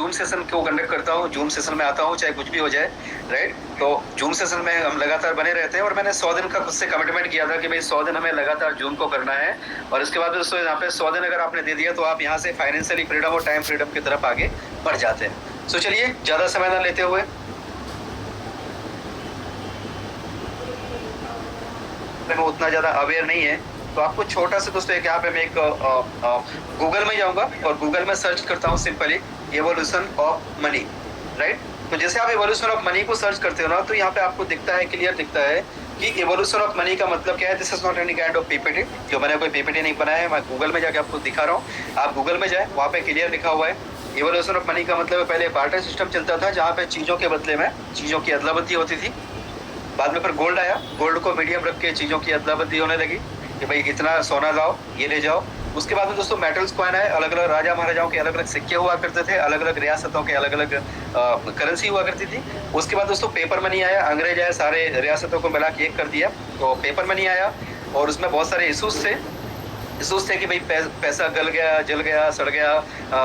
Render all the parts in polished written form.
Zoom session क्यों conduct करता हूँ, जूम सेशन में आता हूँ चाहे कुछ भी हो जाए, राइट। तो जूम सेशन में हम लगातार बने रहते हैं और मैंने 100 दिन का खुद से कमिटमेंट किया था कि भाई 100 दिन हमें लगातार जूम को करना है। और इसके बाद दोस्तों यहाँ पे 100 दिन अगर आपने दे दिया तो आप यहाँ से फाइनेंशियली फ्रीडम और टाइम फ्रीडम की तरफ आगे बढ़ जाते हैं। सो चलिए ज्यादा समय न लेते हुए में उतना ज्यादा अवेयर नहीं है तो आपको छोटा सा दोस्तों एक यहाँ पे मैं एक गूगल में जाऊंगा और गूगल में सर्च करता हूँ simply evolution of money, right. तो जैसे आप एवोल्यूशन ऑफ मनी को सर्च करते हो ना तो यहाँ पे आपको दिखता है, क्लियर दिखता है कि एवोल्यूशन ऑफ मनी का मतलब क्या है। This is not any kind of PPT, जो मैंने कोई पीपीटी नहीं बनाया है, मैं गूगल में जाके आपको दिखा रहा हूँ। आप गूगल में जाए, वहाँ पे क्लियर लिखा हुआ है एवोल्यूशन ऑफ मनी का मतलब पहले बार्टर सिस्टम चलता था जहाँ पे चीजों के बदले में चीजों की अदला बदली होती थी। बाद में फिर गोल्ड आया, गोल्ड को मीडियम रख के चीजों की अदला बदली होने लगी कि भाई इतना सोना लाओ, ये ले जाओ। उसके बाद में दोस्तों मेटल्स कॉइन आए, अलग अलग राजा महाराजाओं के अलग अलग सिक्के हुआ करते थे, अलग अलग रियासतों के अलग अलग करेंसी हुआ करती थी। उसके बाद दोस्तों पेपर मनी आया, अंग्रेज आए, सारे रियासतों को मिला के एक कर दिया, तो पेपर मनी आया। और उसमें बहुत सारे इशूज थे कि भाई पैसा गल गया, जल गया, सड़ गया,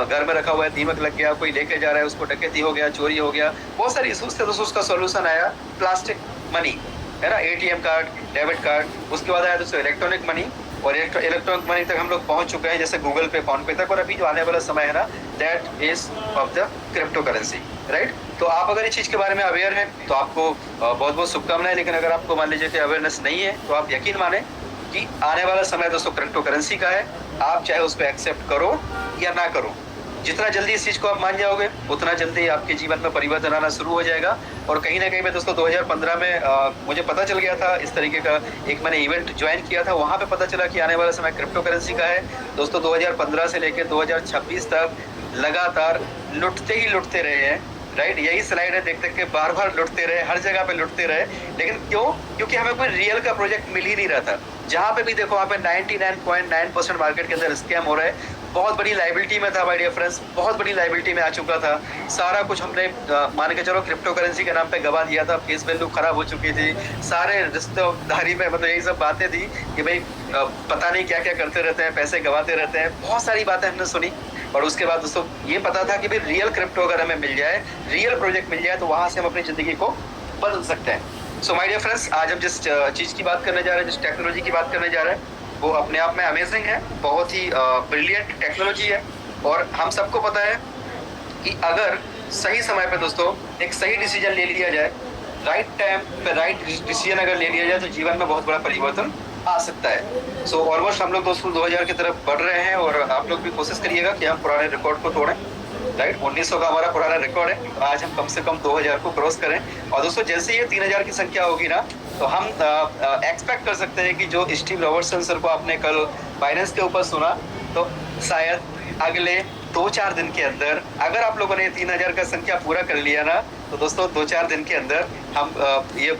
घर में रखा हुआ है, दीमक लग गया, कोई लेके जा रहा है, उसको डकैती हो गया, चोरी हो गया, बहुत सारे इशूज थे। तो उसका सॉल्यूशन आया प्लास्टिक मनी, है ना, एटीएम कार्ड, डेबिट कार्ड। उसके बाद आया दोस्तों इलेक्ट्रॉनिक मनी, और इलेक्ट्रॉनिक मनी तक हम लोग पहुंच चुके हैं, जैसे गूगल पे, फोन पे तक। और अभी जो आने वाला समय है ना, that is of the crypto currency, right. तो आप अगर इस चीज के बारे में अवेयर हैं तो आपको बहुत बहुत शुभकामनाएं। लेकिन अगर आपको मान लीजिए कि अवेयरनेस नहीं है तो आप यकीन माने कि आने वाला समय दोस्तों क्रिप्टो करेंसी का है। आप चाहे उस पर एक्सेप्ट करो या ना करो, जितना जल्दी इस चीज को आप मान जाओगे उतना जल्दी आपके जीवन में परिवर्तन आना शुरू हो जाएगा। और कहीं ना कहीं मैं दोस्तों 2015 में मुझे पता चल गया था, इस तरीके का एक मैंने इवेंट ज्वाइन किया था, वहां पे पता चला कि आने वाला समय क्रिप्टो करेंसी का है। दोस्तों 2015 से लेकर 2026 तक लगातार लुटते ही लुटते रहे हैं, राइट। यही स्लाइड है, देख देख के बार बार लुटते रहे, हर जगह पे लुटते रहे। लेकिन क्यों? क्योंकि हमें कोई रियल का प्रोजेक्ट मिल ही नहीं रहा था। जहां पे भी देखो वहां पे 99.9% मार्केट के अंदर स्कैम हो रहा है। बहुत बड़ी लाइबिलिटी में था माय डियर फ्रेंड्स, बहुत बड़ी लाइबिलिटी में आ चुका था। सारा कुछ हमने मान के चलो क्रिप्टो करेंसी के नाम पे गवा दिया था, फेस वैल्यू खराब हो चुकी थी, सारे रिश्तेदारी में मतलब यही सब बातें थी कि भाई पता नहीं क्या क्या करते रहते हैं, पैसे गवाते रहते हैं, बहुत सारी बातें हमने सुनी। और उसके बाद दोस्तों ये पता था कि भाई रियल क्रिप्टो अगर हमें मिल जाए, रियल प्रोजेक्ट मिल जाए, तो वहां से हम अपनी जिंदगी को बदल सकते हैं। सो माय डियर फ्रेंड्स, आज हम जिस चीज की बात करने जा रहे हैं, जिस टेक्नोलॉजी की बात करने जा रहे हैं, वो अपने आप में अमेजिंग है, बहुत ही ब्रिलियंट टेक्नोलॉजी है। और हम सबको पता है कि अगर सही समय पे दोस्तों एक सही डिसीजन ले लिया जाए, राइट टाइम पे राइट डिसीजन अगर ले लिया जाए, तो जीवन में बहुत बड़ा परिवर्तन आ सकता है। सो ऑलमोस्ट हम लोग दोस्तों 2000 की तरफ बढ़ रहे हैं, और आप लोग भी कोशिश करिएगा कि हम पुराने रिकॉर्ड को तोड़ें, राइट। 1900 का हमारा पुराना रिकॉर्ड है, तो आज हम कम से कम 2000 को क्रॉस करें। और दोस्तों जैसे ये 3000 की संख्या होगी ना, तो हम एक्सपेक्ट कर सकते हैं कि जो स्टीव रॉबर्टसन सर को आपने कल बाइनेंस के ऊपर सुना, तो शायद अगले 2-4 दिन के अंदर अगर आप लोगों ने 3000 का संख्या पूरा कर लिया ना, तो दोस्तों 2-4 दिन के अंदर हम ये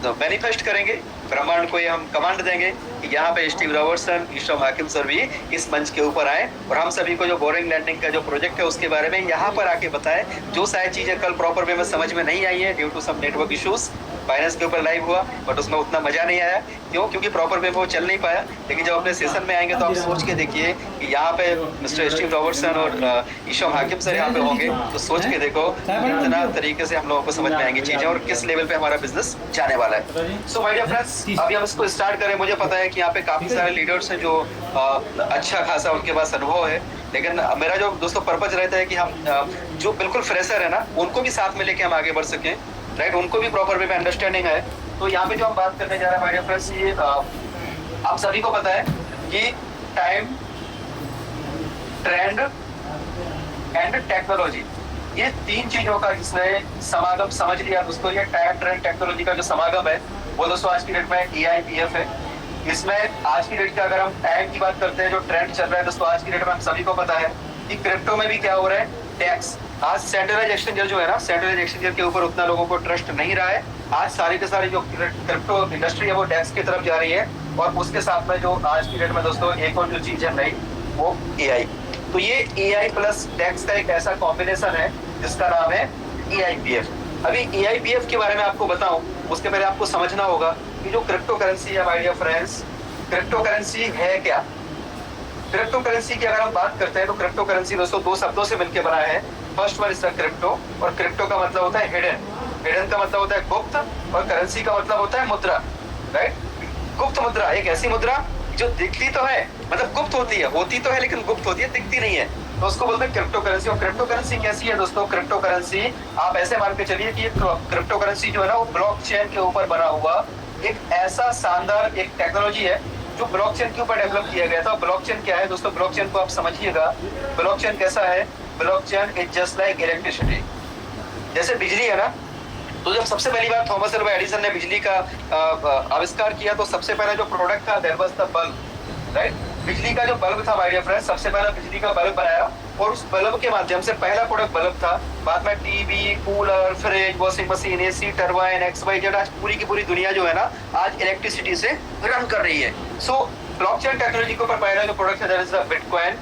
मैनिफेस्ट करेंगे, ब्रह्मांड को ये हम कमांड देंगे कि यहाँ पे स्टीव रॉबर्टसन, ईशम हाकिम सर भी इस मंच के ऊपर आए और हम सभी को जो बोरिंग लैंडिंग का जो प्रोजेक्ट है उसके बारे में यहाँ पर आके बताएं। जो शायद चीजें कल प्रॉपर वे में समझ में नहीं आई है due to some network issues, Binance के ऊपर लाइव हुआ बट उसमें उतना मजा नहीं आया। क्यों? क्योंकि प्रॉपर वे में वो चल नहीं पाया। लेकिन जब अपने सेशन में आएंगे तो आप सोच के देखिए कि यहाँ पे मिस्टर स्टीव रॉबर्टसन और ईशम हाकिम सर यहाँ पे होंगे, तो सोच के देखो कितना तरीके से हम लोगों को समझ में आएंगी चीजें और किस लेवल पे हमारा बिजनेस जाने वाला है। सो माय डियर फ्रेंड्स, अभी हम इसको स्टार्ट करें। मुझे पता है कि यहाँ पे काफी सारे लीडर्स हैं जो अच्छा खासा उनके पास अनुभव है, लेकिन मेरा जो दोस्तों पर्पज रहता है कि हम जो बिल्कुल फ्रेशर है ना, उनको भी साथ में लेके हम आगे बढ़ सकें, राइट। उनको भी प्रॉपर वे में अंडरस्टैंडिंग है। तो यहाँ पे जो हम बात करने जा रहे हैं माय डियर फ्रेंड्स, ये आप सभी को पता है कि टाइम, ट्रेंड एंड टेक्नोलॉजी, ये 3 चीजों का इसमें समागम समझ लिया दोस्तों। ये टाइम, ट्रेंड, टेक्नोलॉजी का जो समागम है वो दोस्तों आज की डेट में AIPF है। इसमें आज की डेट का अगर हम टाइम की बात करते हैं, जो ट्रेंड चल रहा है दोस्तों आज की डेट में हम सभी को पता है कि क्रिप्टो में भी क्या हो रहा है, टैक्स। आज सेंट्रलाइज एक्सचेंजर जो है ना, सेंट्रलाइज एक्सचेंजर के ऊपर उतना लोगों को ट्रस्ट नहीं रहा है। आज सारी के सारी जो क्रिप्टो इंडस्ट्री है वो टैक्स की तरफ जा रही है। और उसके साथ में जो आज की डेट में दोस्तों एक और जो चीज है नई, वो AI। तो ये AI प्लस टैक्स का एक ऐसा कॉम्बिनेशन है जिसका नाम है AIPF। अभी AIPF के बारे में आपको बताऊं उसके पहले आपको समझना होगा कि जो क्रिप्टो करेंसी है my dear friends, crypto currency है क्या। क्रिप्टो करेंसी की अगर हम बात करते हैं तो क्रिप्टो करेंसी दोस्तों 2 शब्दों से मिलकर बना है, first one is the crypto, और क्रिप्टो का मतलब होता है हिडन, हिडन का मतलब होता है गुप्त, और करेंसी का मतलब होता है मुद्रा, राइट। गुप्त मुद्रा एक ऐसी मुद्रा जो दिखती तो है, मतलब गुप्त होती है, होती तो है लेकिन गुप्त होती है, दिखती नहीं है, तो उसको बोलते हैं क्रिप्टो करेंसी। और क्रिप्टो करेंसी कैसी है दोस्तों? क्रिप्टो करेंसी आप ऐसे मान के चलिए कि क्रिप्टो करेंसी जो है ना वो ब्लॉकचेन के ऊपर बना हुआ एक ऐसा शानदार एक टेक्नोलॉजी है जो ब्लॉकचेन के ऊपर डेवलप किया गया था। ब्लॉकचेन क्या है दोस्तों? ब्लॉकचेन को आप समझिएगा, ब्लॉकचेन कैसा है? Blockchain is just like electricity, जैसे बिजली है ना, तो जब सबसे पहली बार थॉमस अल्वा एडिसन ने बिजली का आविष्कार किया तो सबसे पहला जो प्रोडक्ट था that was the bulb, right. बिजली का जो बल्ब था माय डियर फ्रेंड्स, सबसे पहला बिजली का बल्ब बनाया और उस बल्ब के माध्यम से पहला प्रोडक्ट बल्ब था। बाद में TV, cooler, fridge, washing machine, AC, turbine, XYZ, आज पूरी की पूरी दुनिया जो है ना आज इलेक्ट्रिसिटी से रन कर रही है। सो ब्लॉकचेन टेक्नोलॉजी के ऊपर पहला जो प्रोडक्ट है that is the bitcoin,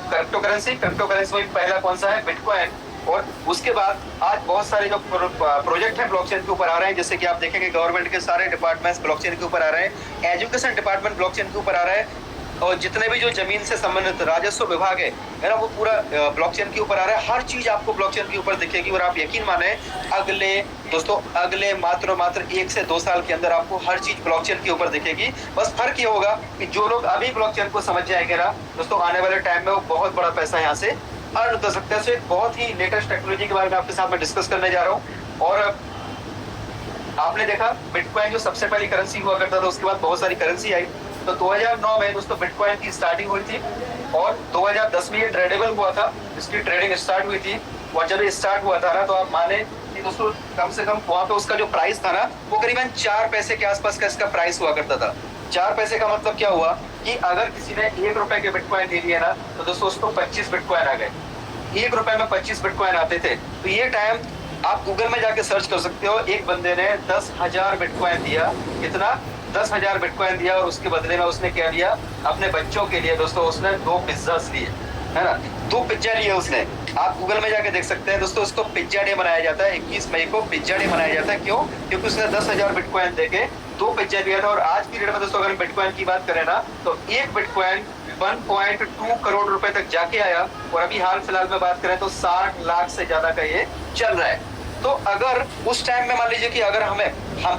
crypto currency. Crypto currency में पहला कौन सा है? बिटकॉइन। और उसके बाद आज बहुत सारे जो प्रोजेक्ट हैं ब्लॉकचेन के ऊपर आ रहे हैं, जैसे कि आप देखेंगे गवर्नमेंट के सारे डिपार्टमेंट्स ब्लॉकचेन के ऊपर आ रहे हैं, एजुकेशन डिपार्टमेंट ब्लॉकचेन के ऊपर आ रहा है, और जितने भी जो जमीन से संबंधित राजस्व विभाग है ना वो पूरा ब्लॉकचेन के ऊपर आ रहा है। हर चीज आपको ब्लॉकचेन के ऊपर दिखेगी और आप यकीन माने अगले मात्र 1 से 2 साल के अंदर आपको हर चीज ब्लॉकचेन के ऊपर दिखेगी। बस फर्क ये होगा कि जो लोग अभी ब्लॉकचेन को समझ जाएंगे ना दोस्तों, आने वाले टाइम में वो बहुत बड़ा पैसा यहाँ से अर्न कर सकते हैं। एक बहुत ही लेटेस्ट टेक्नोलॉजी के बारे में आपके साथ में डिस्कस करने जा रहा हूँ। और आपने देखा बिटकॉइन जो सबसे पहली करेंसी हुआ करता था, उसके बाद बहुत सारी करेंसी आई। तो 2009 में दोस्तों बिटकॉइन की स्टार्टिंग हुई थी और 2010 में ये ट्रेडेबल हुआ था, इसकी ट्रेडिंग स्टार्ट हुई थी। और जब ये स्टार्ट हुआ था ना तो आप माने कि दोस्तों कम से कम वहां पे उसका जो प्राइस था ना वो करीबन 4 पैसे के आसपास का इसका प्राइस हुआ करता था। 4 पैसे का मतलब क्या हुआ कि अगर किसी ने 1 रुपए के बिटकॉइन ले लिए ना तो दोस्तों उसको 25 बिटकॉइन आ गए। 1 रुपए में 25 बिटकॉइन आते थे। तो ये टाइम आप गूगल में जाके सर्च कर सकते हो, एक बंदे ने 10,000 बिटकॉइन दिया। कितना? 10,000 बिटकॉइन दिया और उसके बदले में उसने क्या लिया? अपने बच्चों के लिए दोस्तों उसने 2 पिज्जास लिए, है ना, 2 पिज्जा लिए उसने। आप गूगल में जाके देख सकते हैं दोस्तों, उसको पिज्जा डे मनाया जाता है। 21 मई को पिज्जा डे मनाया जाता है। क्यों? क्योंकि उसने 10,000 बिटकॉइन देके 2 पिज्जा दिया था। और आज की डेट में दोस्तों अगर बिटकॉइन की बात करें ना तो एक बिटकॉइन 1.2 करोड़ रुपए तक जाके आया। और अभी हाल फिलहाल में बात करें तो 60 लाख से ज्यादा का ये चल रहा है। तो अगर उस टाइम में मान लीजिए कि अगर हम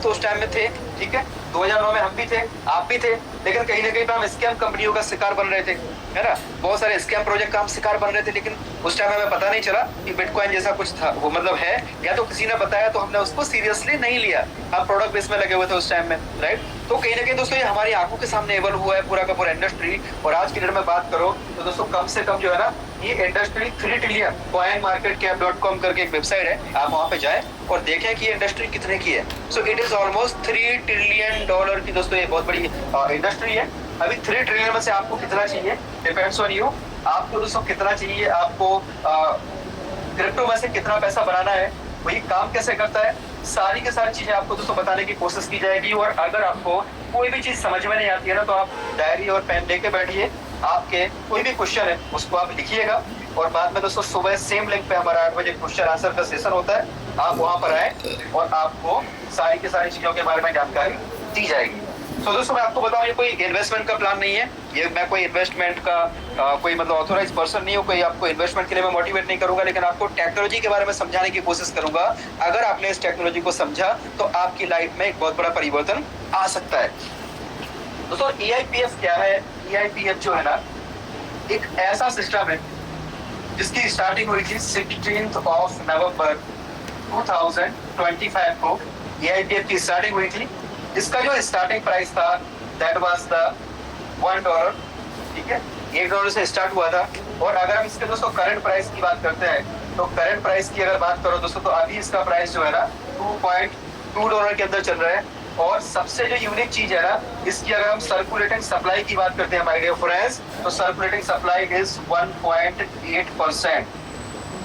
तो उस टाइम में थे, ठीक है, 2009 में हम भी थे, आप भी थे, लेकिन कहीं ना कहीं पे हम स्कैम कंपनियों का शिकार बन रहे थे, है ना, बहुत सारे स्कैम प्रोजेक्ट का हम शिकार बन रहे थे। लेकिन उस टाइम हमें पता नहीं चला कि बिटकॉइन जैसा कुछ था, वो मतलब है, या तो किसी ने बताया तो हमने उसको सीरियसली नहीं लिया। हम प्रोडक्ट बेस में लगे हुए थे उस टाइम में, राइट। तो कहीं ना कहीं दोस्तों ये हमारी आंखों के सामने एवल हुआ है पूरा का पूरा इंडस्ट्री। और आज की डेट में बात करो तो दोस्तों कम से कम जो है ना ये इंडस्ट्री 3 ट्रिलियन coinmarketcap.com करके एक वेबसाइट है, आप वहां पे जाएं और देखें कि ये इंडस्ट्री कितने की है। So it is almost $3 trillion की दोस्तों ये बहुत बड़ी इंडस्ट्री है। अभी 3 ट्रिलियन में से आपको कितना चाहिए डिपेंड्स ऑन यू। आपको दोस्तों कितना चाहिए, आपको क्रिप्टो में से कितना पैसा बनाना है, वही काम कैसे करता है, सारी की सारी चीजें आपको दोस्तों बताने की कोशिश की जाएगी। और अगर आपको कोई भी चीज समझ में नहीं आती है ना तो आप डायरी और पेन लेके बैठिए, आपके कोई भी क्वेश्चन है उसको आप लिखिएगा। और बाद में दोस्तों सुबह सेम लिंक पे हमारा 8 बजे क्वेश्चन आंसर का सेशन होता है, आप वहां पर आए और आपको सारी की सारी चीजों के बारे में जानकारी दी जाएगी। तो दोस्तों मैं आपको बताऊं ये कोई इन्वेस्टमेंट का प्लान नहीं है, ये मैं कोई इन्वेस्टमेंट का कोई मतलब ऑथोराइज पर्सन नहीं हूँ, कोई आपको इन्वेस्टमेंट के लिए मैं मोटिवेट नहीं करूंगा, लेकिन आपको टेक्नोलॉजी के बारे में समझाने की कोशिश करूंगा। अगर आपने इस टेक्नोलॉजी को समझा तो आपकी लाइफ में एक बहुत बड़ा परिवर्तन आ सकता है। दोस्तों EIPF क्या है? EIPF जो है ना एक ऐसा सिस्टम है जिसकी स्टार्टिंग हुई थी 16 नवंबर 2025 को EIPF की स्टार्टिंग हुई थी। इसका जो स्टार्टिंग प्राइस था दैट वाज द $1, ठीक है, $1 से स्टार्ट हुआ था। और अगर हम इसके दोस्तों करंट प्राइस की बात करते हैं तो करंट प्राइस की अगर बात करो दोस्तों तो अभी इसका प्राइस जो है ना $2.2 के अंदर चल रहा है। और सबसे जो यूनिक चीज है ना इसकी अगर हम सर्कुलेटिंग सप्लाई की बात करते हैं माय डियर फ्रेंड्स तो सर्कुलेटिंग सप्लाई इज 1.8%।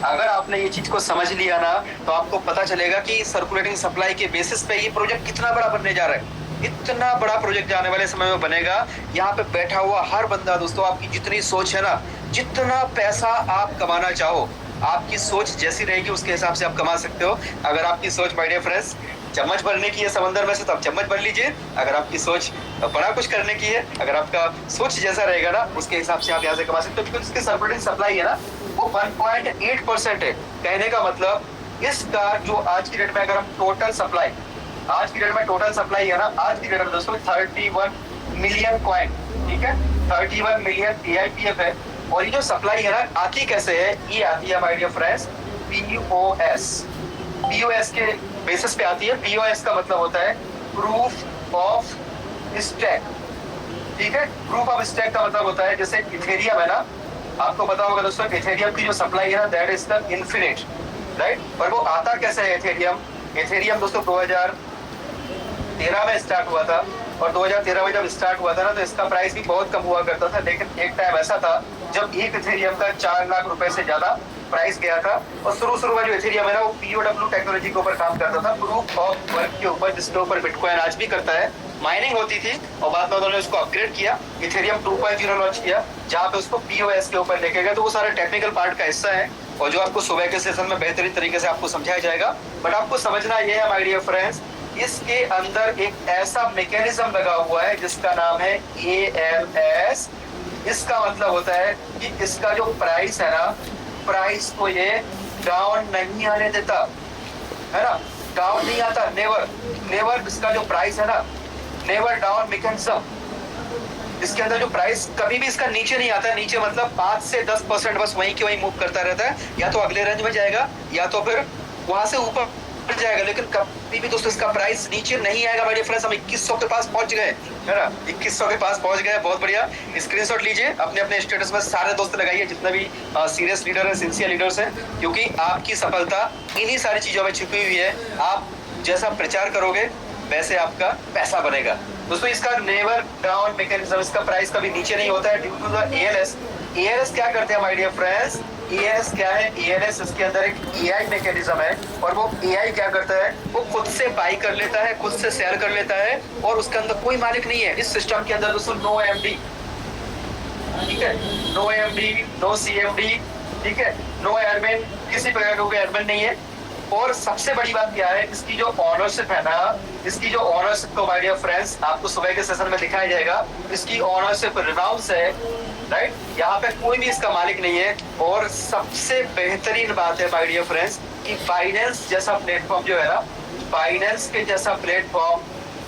अगर आपने ये चीज को समझ लिया ना तो आपको पता चलेगा कि सर्कुलेटिंग सप्लाई के बेसिस पे ये प्रोजेक्ट कितना बड़ा बनने जा रहा है। इतना बड़ा प्रोजेक्ट आने वाले समय में बनेगा। यहाँ पे बैठा हुआ हर बंदा दोस्तों, आपकी जितनी सोच है ना, जितना पैसा आप कमाना चाहो आपकी सोच जैसी रहेगी उसके हिसाब से आप कमा सकते हो। अगर आपकी सोच माय डियर फ्रेंड्स चम्मच भरने की है समंदर में से, तो आप चम्मच भर लीजिए। अगर आपकी सोच बड़ा कुछ करने की है, अगर आपका सोच जैसा रहेगा ना, उसके हिसाब से आप यहाँ से कमा सकते हो। क्योंकि इसकी सर्कुलेटिंग सप्लाई है ना, वो 1.8% है। कहने का मतलब इसका जो आज की डेट में अगर हम टोटल सप्लाई, आज की डेट में टोटल सप्लाई है ना, आज की डेट में दोस्तों 31 मिलियन कॉइन, ठीक है, 31 मिलियन AIPF है। और ये जो सप्लाई है ना, आती कैसे है, ये आती है माय डियर फ्रेंड्स POS के बेसिस पे आती है। POS का मतलब होता है प्रूफ ऑफ स्टैक, ठीक है। प्रूफ ऑफ स्टैक का मतलब होता है जैसे इथेरियम है ना, आपको पता होगा दोस्तों इथेरियम की जो सप्लाई है ना, that is the infinite, right. और वो आता कैसे है इथेरियम? इथेरियम दोस्तों 2013 में स्टार्ट हुआ था, और 2013 में जब स्टार्ट हुआ था ना, तो इसका प्राइस भी बहुत कम हुआ करता था। लेकिन एक टाइम ऐसा था जब एक इथेरियम का 4 लाख रुपए से ज्यादा प्राइस गया था। और शुरू में जो इथेरियम है ना, वो POW टेक्नोलॉजी के ऊपर काम करता था, प्रूफ ऑफ वर्क के ऊपर, जिसके ऊपर बिटकॉइन आज भी करता है। माइनिंग होती थी और बाद में उन्होंने उसको अपग्रेड किया, इथेरियम 2.0 लॉन्च किया, जहां पे उसको POS के ऊपर लेके गए। तो वो सारा टेक्निकल पार्ट का हिस्सा है, और जो आपको सुबह के सेशन में बेहतरीन तरीके से आपको समझाया जाएगा। बट आपको समझना ये है माय डियर फ्रेंड्स, इसके अंदर एक ऐसा मैकेनिज्म लगा हुआ है जिसका नाम है ALS। इसका मतलब होता है कि इसका जो प्राइस है ना, प्राइस को ये डाउन नहीं आने देता, है ना, डाउन नहीं आता, नेवर नेवर। इसका जो प्राइस है ना, नेवर डाउन मैकेनिज्म, इसके अंदर जो प्राइस कभी भी इसका नीचे नहीं आता। नीचे मतलब 5 से 10% बस वहीं के वहीं मूव करता रहता है, या तो अगले रेंज में जाएगा या तो फिर वहां से ऊपर जाएगा। लेकिन कभी भी दोस्तों इसका प्राइस नीचे नहीं आएगा। मेरे फ्रेंड्स, हम 2100 के पास पहुंच गए, है ना, 2100 के पास पहुंच गए, बहुत बढ़िया। स्क्रीनशॉट लीजिए, अपने अपने स्टेटस में सारे दोस्त लगाइए, जितने भी सीरियस लीडर है, सिंसियर लीडर्स हैं, क्योंकि आपकी सफलता इन्हीं सारी चीजों में छुपी हुई है। आप जैसा प्रचार करोगे वैसे आपका पैसा बनेगा। दोस्तों इसका नेवर डाउन मैकेनिज्म, इसका प्राइस कभी नीचे नहीं होता है due to the ALS। ALS क्या करते हैं माय डियर फ्रेंड्स? ALS क्या है? ALS इसके अंदर एक AI मैकेनिज्म है, और वो AI क्या करता है, वो खुद से बाई कर लेता है, खुद से शेयर कर लेता है, और उसके अंदर कोई मालिक नहीं है। इस सिस्टम के अंदर दोस्तों नो MD, ठीक है, नो MD, नो CMD, ठीक है, नो एडमिन, किसी प्रकार का एडमिन नहीं है। और सबसे बड़ी बात क्या है, इसकी जो ऑनरशिप है ना, इसकी जो ऑनरशिप को माय डियर फ्रेंड्स आपको सुबह के सेशन में दिखाया जाएगा। इसकी ऑनरशिप रिनाउंस है, राइट, यहाँ पे कोई भी इसका मालिक नहीं है। और सबसे बेहतरीन बात है माय डियर फ्रेंड्स कि बाइनेंस जैसा प्लेटफॉर्म जो है ना, बाइनेंस के जैसा प्लेटफॉर्म,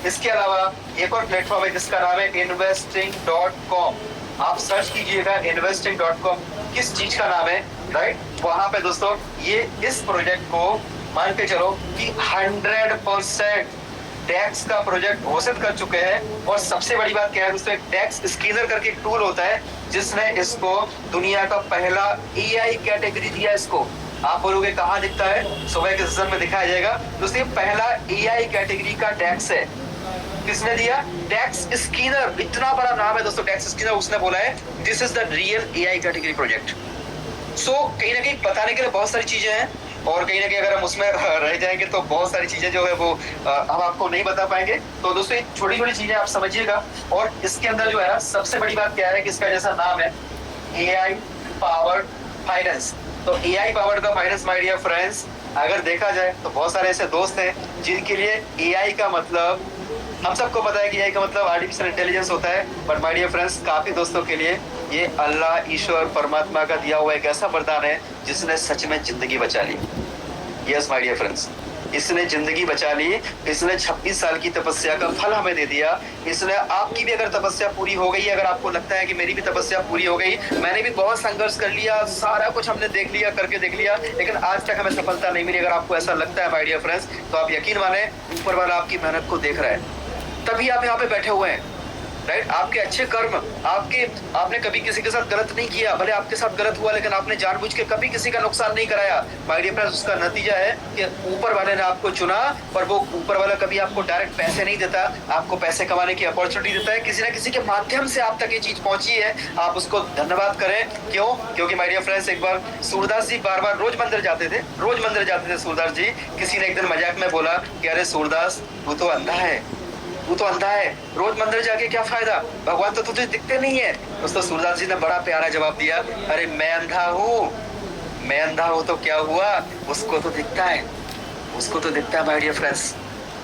इसके अलावा एक और प्लेटफॉर्म है जिसका नाम है investing.com। आप सर्च कीजिएगा investing.com, किस चीज का नाम है, राइट। वहां पे दोस्तों ये इस प्रोजेक्ट को मान के चलो कि 100% टैक्स का प्रोजेक्ट घोषित कर चुके हैं। और सबसे बड़ी बात क्या है दोस्तों, एक टैक्स स्कैनर करके एक टूल होता है जिसने इसको दुनिया का पहला AI कैटेगरी दिया इसको। आप बोलोगे कहाँ दिखता है, सुबह के सेशन में दिखाया जाएगा। दोस्तों ये पहला AI कैटेगरी का टैक्स है। किसने दिया? टैक्स स्कैनर, इतना बड़ा नाम है दोस्तों टैक्स स्कैनर, उसने बोला है this is the real AI category project. So कहीं ना कहीं बताने के लिए बहुत सारी चीजें हैं, और कहीं ना कहीं अगर हम उसमें रह जाएंगे तो बहुत सारी चीजें जो है वो हम आपको नहीं बता पाएंगे। तो दोस्तों ये छोटी छोटी चीजें आप समझिएगा। और इसके अंदर जो है ना, सबसे बड़ी बात क्या है कि इसका जैसा नाम है AI पावर्ड फाइनेंस। तो AI पावर्ड का फाइनेंस माय डियर फ्रेंड्स, अगर देखा जाए तो बहुत सारे ऐसे दोस्त हैं जिनके लिए AI का मतलब, हम सबको पता है कि AI का मतलब आर्टिफिशियल इंटेलिजेंस होता है, बट माय डियर फ्रेंड्स काफी दोस्तों के लिए ये अल्लाह, ईश्वर, परमात्मा का दिया हुआ एक ऐसा वरदान है जिसने सच में जिंदगी बचा ली। यस माय डियर फ्रेंड्स, इसने जिंदगी बचा ली, इसने 26 साल की तपस्या का फल हमें दे दिया। इसने, आपकी भी अगर तपस्या पूरी हो गई, अगर आपको लगता है कि मेरी भी तपस्या पूरी हो गई, मैंने भी बहुत संघर्ष कर लिया, सारा कुछ हमने देख लिया, करके देख लिया, लेकिन आज तक हमें सफलता नहीं मिली, अगर आपको ऐसा लगता है माय डियर फ्रेंड्स, तो आप यकीन माने ऊपर वाला आपकी मेहनत को देख रहा है, तभी आप यहाँ पे बैठे हुए हैं, राइट। आपके अच्छे कर्म, आपने कभी किसी के साथ गलत नहीं किया, भले आपके साथ गलत हुआ, लेकिन आपने जानबूझ के कभी किसी का नुकसान नहीं कराया। माय डियर फ्रेंड्स, उसका नतीजा है कि ऊपर वाले ने आपको चुना, और वो ऊपर वाला कभी आपको डायरेक्ट पैसे नहीं देता, आपको पैसे कमाने की अपॉर्चुनिटी देता है। किसी ना किसी के माध्यम से आप तक ये चीज पहुंची है, आप उसको धन्यवाद करें। क्यों? क्योंकि माय डियर फ्रेंड्स, एक बार सूरदास जी बार बार रोज मंदिर जाते थे सूरदास जी। किसी ने एक दिन मजाक में बोला कि अरे सूरदास, वो तो अंधा है, रोज मंदिर जाके क्या फायदा, भगवान तो तुझे दिखते नहीं है। दोस्तों सूरदास जी ने बड़ा प्यारा जवाब दिया, अरे मैं अंधा हूँ, मैं अंधा हूं तो क्या हुआ, उसको तो दिखता है, उसको तो दिखता है माय डियर फ्रेंड्स।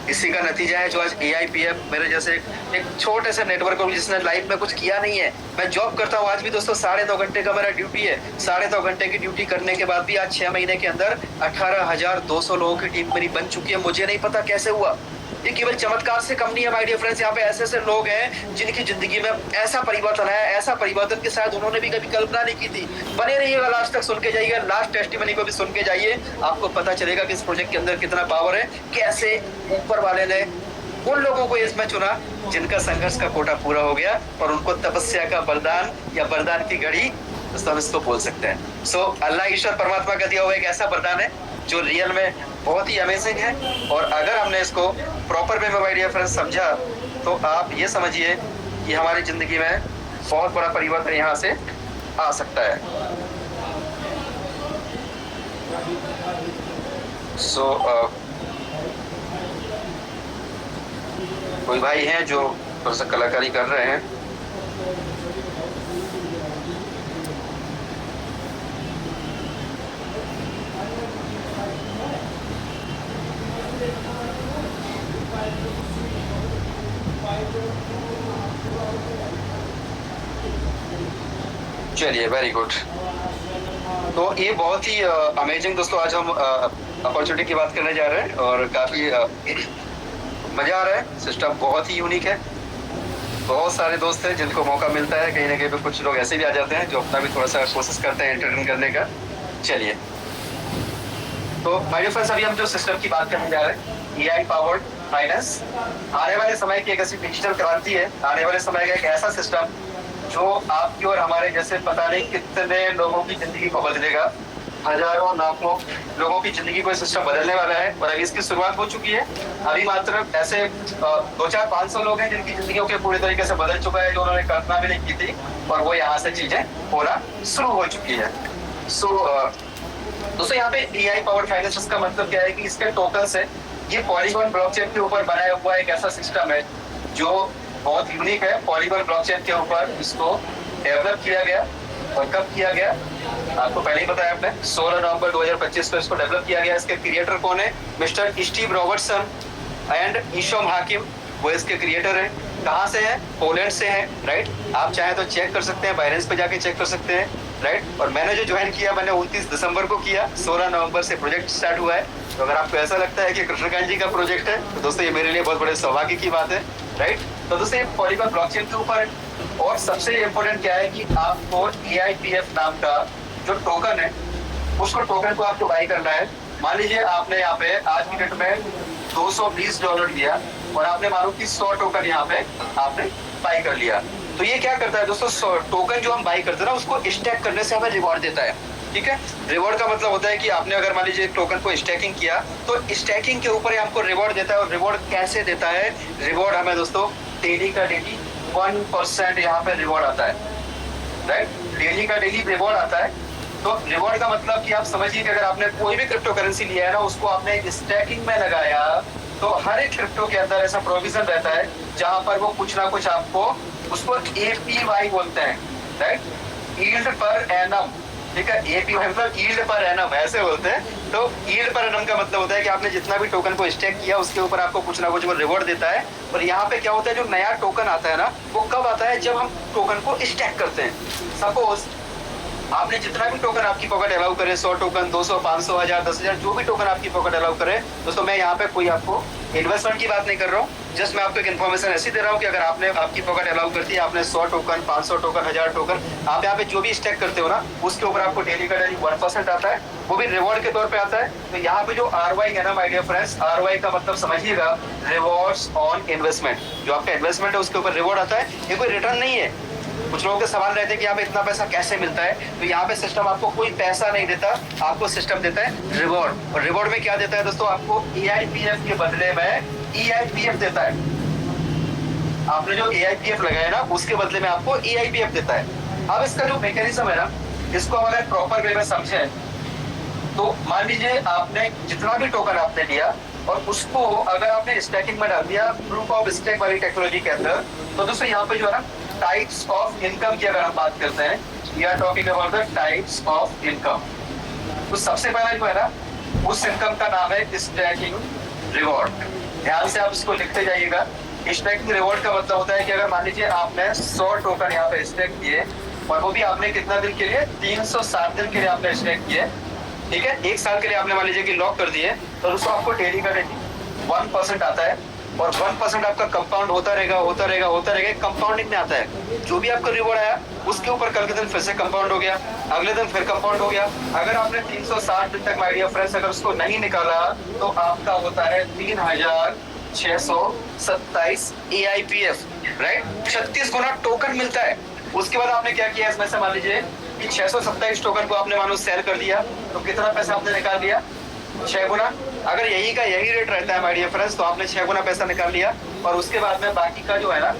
इसी का नतीजा है जो आज AIPF मेरे जैसे एक छोटे से नेटवर्क को जिसने लाइफ में कुछ किया नहीं है। मैं जॉब करता हूँ आज भी दोस्तों, 2.5 घंटे का मेरा ड्यूटी है। 2.5 घंटे की ड्यूटी करने के बाद भी आज 6 महीने के अंदर 18,200 लोगों की टीम मेरी बन चुकी है। मुझे नहीं पता कैसे हुआ, ये केवल चमत्कार से कम नहीं है माय डियर फ्रेंड्स। यहाँ पे ऐसे ऐसे लोग हैं जिनकी जिंदगी में ऐसा परिवर्तन है, ऐसा परिवर्तन की शायद उन्होंने भी कभी कल्पना नहीं की थी। बने रहिएगा, लास्ट तक सुन के जाइए, लास्ट टेस्टिमनी को भी सुन के जाइए, आपको पता चलेगा कि इस प्रोजेक्ट के अंदर कितना पावर है, कैसे ऊपर वाले ने उन लोगों को इसमें चुना जिनका संघर्ष का कोटा पूरा हो गया और उनको तपस्या का वरदान या वरदान की घड़ी हम इसको बोल सकते हैं। सो अल्लाह ईश्वर परमात्मा का दिया हुआ एक ऐसा वरदान है जो रियल में बहुत ही अमेजिंग है। और अगर हमने इसको प्रॉपर वे में माय डियर फ्रेंड्स समझा तो आप ये समझिए कि हमारी जिंदगी में बहुत बड़ा परिवर्तन यहाँ से आ सकता है। सो कोई भाई हैं जो थोड़ा सा कलाकारी कर रहे हैं, चलिए वेरी गुड। तो ये बहुत ही अमेजिंग दोस्तों, आज हम अपॉर्चुनिटी की बात करने जा रहे हैं और काफी मजा आ रहा है। सिस्टम बहुत ही यूनिक है। बहुत सारे दोस्त हैं जिनको मौका मिलता है, कहीं ना कहीं पे कुछ लोग ऐसे भी आ जाते हैं जो अपना भी थोड़ा सा कोशिश करते हैं एंटरटेन करने का। चलिए, तो माय डियर फ्रेंड्स, अभी हम जो सिस्टम की बात करने जा रहे हैं, AI पावर्ड फाइनेंस, आने वाले समय की एक ऐसी डिजिटल क्रांति है, आने वाले समय का एक ऐसा सिस्टम जो आपकी और हमारे जैसे पता नहीं कितने लोगों की जिंदगी को बदलेगा। हजारों लाखों लोगों की जिंदगी को सिस्टम बदलने वाला है और अभी इसकी शुरुआत हो चुकी है। अभी मात्र ऐसे 200-500 लोग हैं जिनकी जिंदगियों के पूरी तरीके से बदल चुका है, जो उन्होंने कल्पना भी नहीं की थी, और वो यहाँ से चीजें होना शुरू हो चुकी है। सो दोस्तों, यहाँ पे AI पावर्ड फाइनेंस का मतलब क्या है कि इसके टोकन्स है, ये पॉलीगॉन ब्लॉकचेन के ऊपर बनाया हुआ एक ऐसा सिस्टम है जो बहुत यूनिक है। पॉलीगॉन ब्लॉकचेन के ऊपर इसको डेवलप किया गया, और कब किया गया आपको पहले ही बताया आपने, 16 नवंबर 2025 को इसको डेवलप किया गया। इसके क्रिएटर कौन है? मिस्टर स्टीव रॉबर्टसन एंड ईशोम हाकिम, वो इसके क्रिएटर हैं। कहाँ से है? पोलैंड से है, राइट। आप चाहे तो चेक कर सकते हैं, बाइनेंस पे जाके चेक कर सकते हैं, राइट। और मैंने जो ज्वाइन किया, मैंने 29 दिसंबर को किया, 16 नवंबर से प्रोजेक्ट स्टार्ट हुआ है। तो अगर आपको ऐसा लगता है कि कृष्णकांत जी का प्रोजेक्ट है तो दोस्तों ये मेरे लिए बहुत बड़े सौभाग्य की बात है, राइट। तो दोस्तों ये पॉलीगॉन ब्लॉकचेन के ऊपर, और सबसे इम्पोर्टेंट क्या है कि आपको AIPF नाम का जो टोकन है, उसको टोकन को आपको बाई करना है। मान लीजिए आपने यहाँ पे आज की डेट में $220 दिया और आपने मानो कि 100 टोकन यहाँ पे आपने बाई कर लिया। तो ये क्या करता है दोस्तों, टोकन जो हम बाई करते हैं ना, उसको स्टैक करने से हमें रिवॉर्ड देता है, ठीक है। रिवॉर्ड का मतलब होता है कि आपने अगर मान लीजिए टोकन को स्टैकिंग किया तो स्टैकिंग के ऊपर आपको रिवॉर्ड देता है। और रिवॉर्ड कैसे देता है? रिवॉर्ड हमें दोस्तों डेली का डेली 1% यहाँ पे रिवॉर्ड आता है, राइट। डेली का डेली रिवॉर्ड आता है। तो रिवॉर्ड का मतलब कि आप समझिए कि अगर आपने कोई भी क्रिप्टो करेंसी लिया है ना, उसको आपने स्टैकिंग में लगाया, तो हर एक क्रिप्टो के अंदर ऐसा प्रोविजन रहता है जहां पर वो कुछ ना कुछ आपको, उसको APY बोलते हैं, राइट, यील्ड पर एनम, ठीक है। APY मतलब यील्ड पर एनम, ऐसे बोलते हैं। तो यील्ड पर एनम का मतलब होता है कि आपने जितना भी टोकन को स्टैक किया उसके ऊपर आपको कुछ ना कुछ वो रिवॉर्ड देता है। और यहाँ पे क्या होता है, जो नया टोकन आता है ना, वो कब आता है? जब हम टोकन को स्टैक करते हैं। सपोज आपने जितना भी टोकन आपकी पॉकेट अलाउ करे, 100 टोकन, 200, 500, 1000, 10,000, जो भी टोकन आपकी पॉकेट अलाउ करे दोस्तों, मैं यहाँ पे कोई आपको इन्वेस्टमेंट की बात नहीं कर रहा हूँ, जस्ट मैं आपको एक इन्फॉर्मेशन ऐसी दे रहा हूँ कि अगर आपने आपकी पॉकेट अलाउ करती है, आपने 100 टोकन, 500 टोकन, 1000 टोकन, आप यहाँ पे जो भी स्टैक करते हो ना, उसके ऊपर आपको डेली का डेली 1% आता है, वो भी रिवॉर्ड के तौर पे आता है। तो यहाँ पे जो ROI है ना माय डियर फ्रेंड्स, ROI का मतलब समझिएगा, रिवॉर्ड्स ऑन इन्वेस्टमेंट। जो आपका इन्वेस्टमेंट है उसके ऊपर रिवॉर्ड आता है, ये कोई रिटर्न नहीं है। कुछ लोगों के सवाल रहते हैं कि यहाँ पे इतना पैसा कैसे मिलता है, तो यहाँ पे सिस्टम आपको कोई पैसा नहीं देता, आपको सिस्टम देता है रिवॉर्ड। और रिवॉर्ड में क्या देता है दोस्तों? आपको AIPF के बदले में EIPF देता है। आपने जो AIPF लगाया ना, उसके बदले में आपको EIPF देता है। अब इसका जो मैकेनिज्म है ना, इसको अगर प्रॉपर वे में समझें तो मान लीजिए आपने जितना भी टोकन आपने लिया और उसको अगर आपने स्टैकिंग में डाल दिया प्रूफ ऑफ स्टेक वाली टेक्नोलॉजी के अंदर, तो दोस्तों यहाँ पे जो है ना, टाइप्स ऑफ इनकम की अगर हम बात करते हैं, we are talking about the types of income. तो सबसे पहला जो है ना, उस इनकम का नाम है स्टैकिंग रिवॉर्ड। ध्यान से आप इसको लिखते जाइएगा। स्टैकिंग रिवॉर्ड का मतलब होता है कि अगर मान लीजिए आपने 100 टोकन यहाँ पे स्टैक किए, और वो भी आपने कितना दिन के लिए, 360 दिन के लिए आपने स्टैक किए, ठीक है। 1 साल के लिए आपने मान लीजिए कि लॉक कर दिए, तो उसको आपको डेली का डेली 1% आता है, और 1% आपका कंपाउंड होता रहेगा, होता रहेगा, होता रहेगा। कंपाउंडिंग में आता है, जो भी आपका रिवॉर्ड आया उसके ऊपर कल के दिन फिर से कंपाउंड हो गया, अगले दिन फिर कंपाउंड हो गया। अगर आपने 360 दिन तक, माय डियर फ्रेंड्स, अगर उसको नहीं निकाला तो आपका होता है 3627 AIPF, राइट। 36 गुना टोकन मिलता है। उसके बाद आपने क्या किया, इसमें से मान लीजिए कि 627 टोकन को आपने मानो सेल कर दिया, तो कितना पैसा आपने निकाल लिया, 6 गुना। अगर यही का यही रेट रहता है माय डियर फ्रेंड्स, तो आपने 6 गुना पैसा निकाल लिया। और उसके बाद में बाकी का जो है ना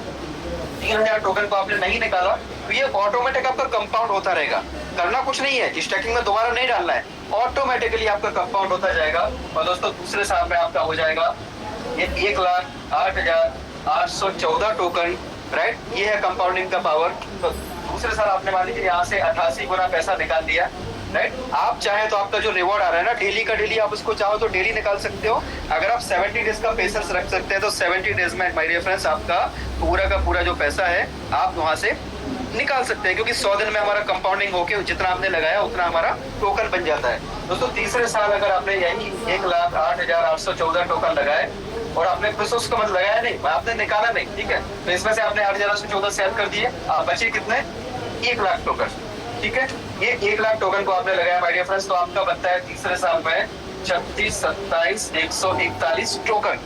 3000 टोकन को आपने नहीं निकाला, तो ये ऑटोमेटिक आपका कंपाउंड होता रहेगा। करना कुछ नहीं है, स्टैकिंग में दोबारा नहीं डालना है, ऑटोमेटिकली आपका कंपाउंड होता जाएगा। और दोस्तों दूसरे साल में आपका हो जाएगा ये 1,08,814 टोकन, राइट। ये है कंपाउंडिंग का पावर। तो दूसरे साल आपने मान लीजिए यहाँ से 88 गुना पैसा निकाल दिया, राइट। आप चाहे तो आपका जो रिवॉर्ड आ रहा है ना डेली का डेली, आप उसको चाहो तो डेली निकाल सकते हो। अगर आप 70 डेज का पेशेंस रख सकते हैं तो 70 डेज में माय डियर फ्रेंड्स आपका पूरा का पूरा जो पैसा है आप वहां से निकाल सकते हैं, क्योंकि 100 दिन में हमारा कंपाउंडिंग होके जितना आपने लगाया उतना हमारा टोकन बन जाता है। दोस्तों तीसरे साल अगर आपने यही 1,08,814 टोकन लगाए और आपने फिर उसको मतलब लगाया नहीं, आपने निकाला नहीं, ठीक है, तो इसमें से आपने 8,814 सेल कर दिए, बचे कितने, 1 लाख टोकन, ठीक है। ये 1 लाख टोकन को आपने लगाया माय डियर फ्रेंड्स, तो आपका बनता है तीसरे साल में 36,27,141 टोकन,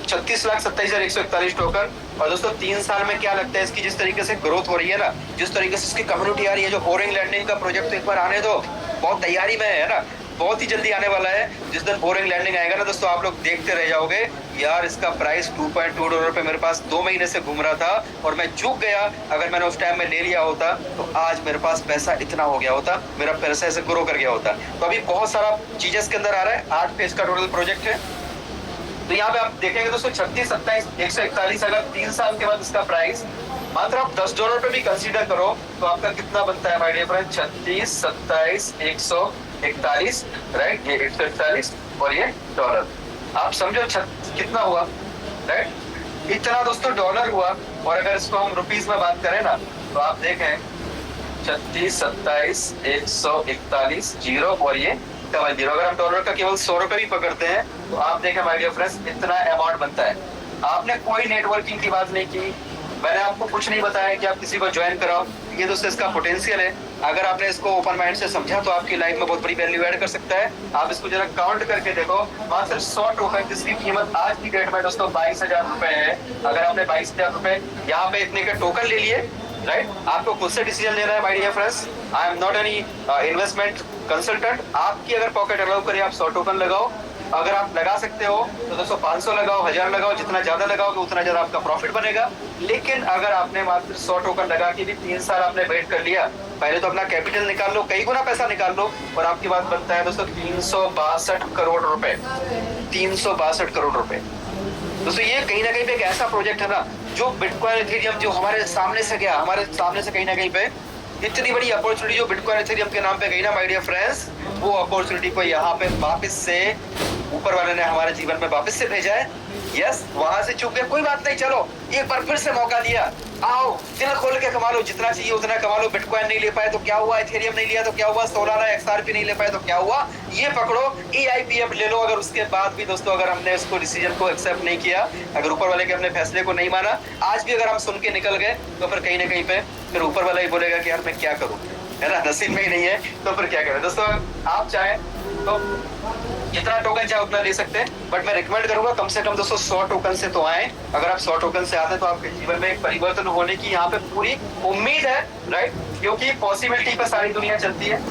36,27,141 टोकन। और दोस्तों 3 साल में क्या लगता है इसकी, जिस तरीके से ग्रोथ हो रही है ना, जिस तरीके से इसकी कम्युनिटी आ रही है, जो बोरिंग लैंडिंग का प्रोजेक्ट तो एक बार आने दो, बहुत तैयारी में है ना, बहुत ही जल्दी आने वाला है। जिस दिन बोरिंग लैंडिंग आएगा ना दोस्तों, आप लोग देखते रह जाओगे यार, इसका प्राइस $2.2 पे मेरे पास 2 महीने से घूम रहा था और मैं चूक गया। अगर मैंने उस टाइम में ले लिया होता तो आज मेरे पास पैसा इतना हो गया होता, मेरा पैसा ऐसे ग्रो कर गया होता। तो अभी बहुत सारा चीजें इसके अंदर आ रहा है, 8 फेज का टोटल प्रोजेक्ट है। तो यहाँ पे आप देखेंगे दोस्तों 36, 27, 141, अगर 3 साल के बाद इसका प्राइस मात्र आप $10 पे भी कंसीडर करो तो आपका कितना बनता है माय डियर फ्रेंड, 36, 27, 141, राइट, ये 141 और ये डॉलर। आप समझो कितना हुआ, राइट, इतना दोस्तों डॉलर हुआ। और अगर इसको हम रुपीस में बात करें ना, तो आप देखें 36, 27, 141 जीरो और ये डबल जीरो। अगर हम डॉलर का केवल 100 रुपए भी पकड़ते हैं तो आप देखें माय डियर फ्रेंड्स, इतना अमाउंट बनता है। आपने कोई नेटवर्किंग की बात नहीं की, मैंने आपको कुछ नहीं बताया कि आप किसी को ज्वाइन कराओ। ये दोस्तों इसका पोटेंशियल है। अगर आपने इसको ओपन माइंड से समझा तो आपकी लाइफ में बहुत बड़ी वैल्यू ऐड कर सकता है। आप इसको जरा काउंट करके देखो, मात्र 100 टोकन जिसकी कीमत आज की डेट में दोस्तों 22,000 रुपए है। अगर आपने 22,000 रुपए यहाँ पे इतने के टोकन ले लिए, राइट, आपको खुद से डिसीजन लेना है my dear friends. I am not any investment consultant. आपकी अगर पॉकेट अलाउ करे आप 100 टोकन लगाओ। अगर आप लगा सकते हो तो दोस्तों 500 लगाओ, 1000 लगाओ, जितना ज्यादा लगाओगे उतना ज्यादा आपका प्रॉफिट बनेगा। लेकिन अगर आपने मात्र 100 टोकन लगा के भी 3 साल आपने वेट कर लिया, पहले तो अपना कैपिटल निकाल लो, कई गुना पैसा निकाल लो, और आपकी बात बनता है दोस्तों 362 करोड़ रुपए, 362 करोड़ रुपए। दोस्तों ये कहीं ना कहीं पे एक ऐसा प्रोजेक्ट है ना, जो बिटकॉइन इथेरियम जो हमारे सामने से गया, हमारे सामने से कहीं ना कहीं पे इतनी बड़ी अपॉर्चुनिटी जो बिटकॉइन इथेरियम के नाम पे गई ना माय डियर फ्रेंड्स, वो अपॉर्चुनिटी को यहाँ पे वापस से ऊपर वाले ने हमारे जीवन में वापस से भेजा है। यस, वहां से चूक गए, कोई बात नहीं, चलो एक बार फिर से मौका दिया, आओ दिल खोल के कमा लो, जितना चाहिए उतना कमा लो। बिटकॉइन नहीं ले पाए तो क्या हुआ, इथेरियम नहीं लिया तो क्या हुआ, सोलाना XRP नहीं ले पाए तो क्या हुआ, ये पकड़ो, AIPF ले लो। अगर उसके बाद भी दोस्तों अगर हमने इसको डिसीजन को एक्सेप्ट नहीं किया, अगर ऊपर वाले के अपने फैसले को नहीं माना, आज भी अगर हम सुन के निकल गए तो फिर कहीं ना कहीं पे फिर ऊपर वाला ही बोलेगा कि यार मैं क्या करूं, है ना, नसीब में ही नहीं है तो फिर क्या करें। दोस्तों आप चाहें तो जितना टोकन चाहे उतना ले सकते हैं, बट मैं रिकमेंड करूंगा कम से कम दोस्तों 100 टोकन से तो आए। अगर आप 100 टोकन से आते हैं तो आपके जीवन में एक परिवर्तन होने की यहाँ पे पूरी उम्मीद है, राइट, क्योंकि पॉसिबिलिटी पर सारी दुनिया चलती है।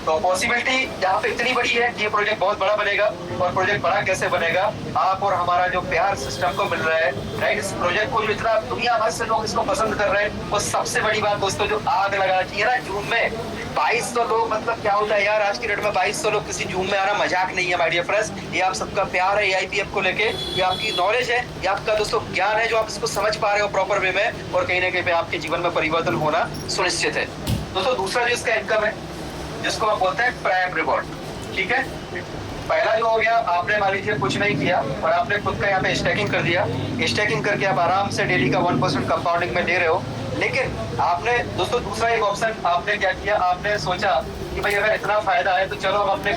तो पॉसिबिलिटी यहाँ पे इतनी बड़ी है कि ये प्रोजेक्ट बहुत बड़ा बनेगा। और प्रोजेक्ट बड़ा कैसे बनेगा, आप और हमारा जो प्यार सिस्टम को मिल रहा है, राइट, इस प्रोजेक्ट को जो इतना दुनिया भर से लोग इसको पसंद कर रहे हैं, वो सबसे बड़ी बात दोस्तों जो आग लगा रही है ना जून में 2200 लोग, मतलब क्या होता है यार आज की डेट में 2200 लोग किसी जूम में आना मजाक नहीं है माय डियर फ्रेंड्स। ये आप सबका प्यार है AIPF को लेके, ये आपकी नॉलेज है, ये आपका दोस्तों ज्ञान है जो आप इसको समझ पा रहे हो प्रॉपर वे में, और कहीं ना कहीं पे आपके जीवन में परिवर्तन होना सुनिश्चित है। दोस्तों दूसरा जो इसका इनकम है जिसको हम बोलते हैं प्राइम रिवॉर्ड, ठीक है। पहला जो हो गया, आपने मान लीजिए कुछ नहीं किया और आपने खुद का यहाँ पे स्टैकिंग कर दिया। स्टैकिंग करके आप आराम से डेली का 1% कंपाउंडिंग में दे रहे हो। लेकिन आपने दोस्तों दूसरा एक ऑप्शन आपने क्या किया, आपने सोचा कि भाई अगर इतना फायदा है तो चलो हम अपने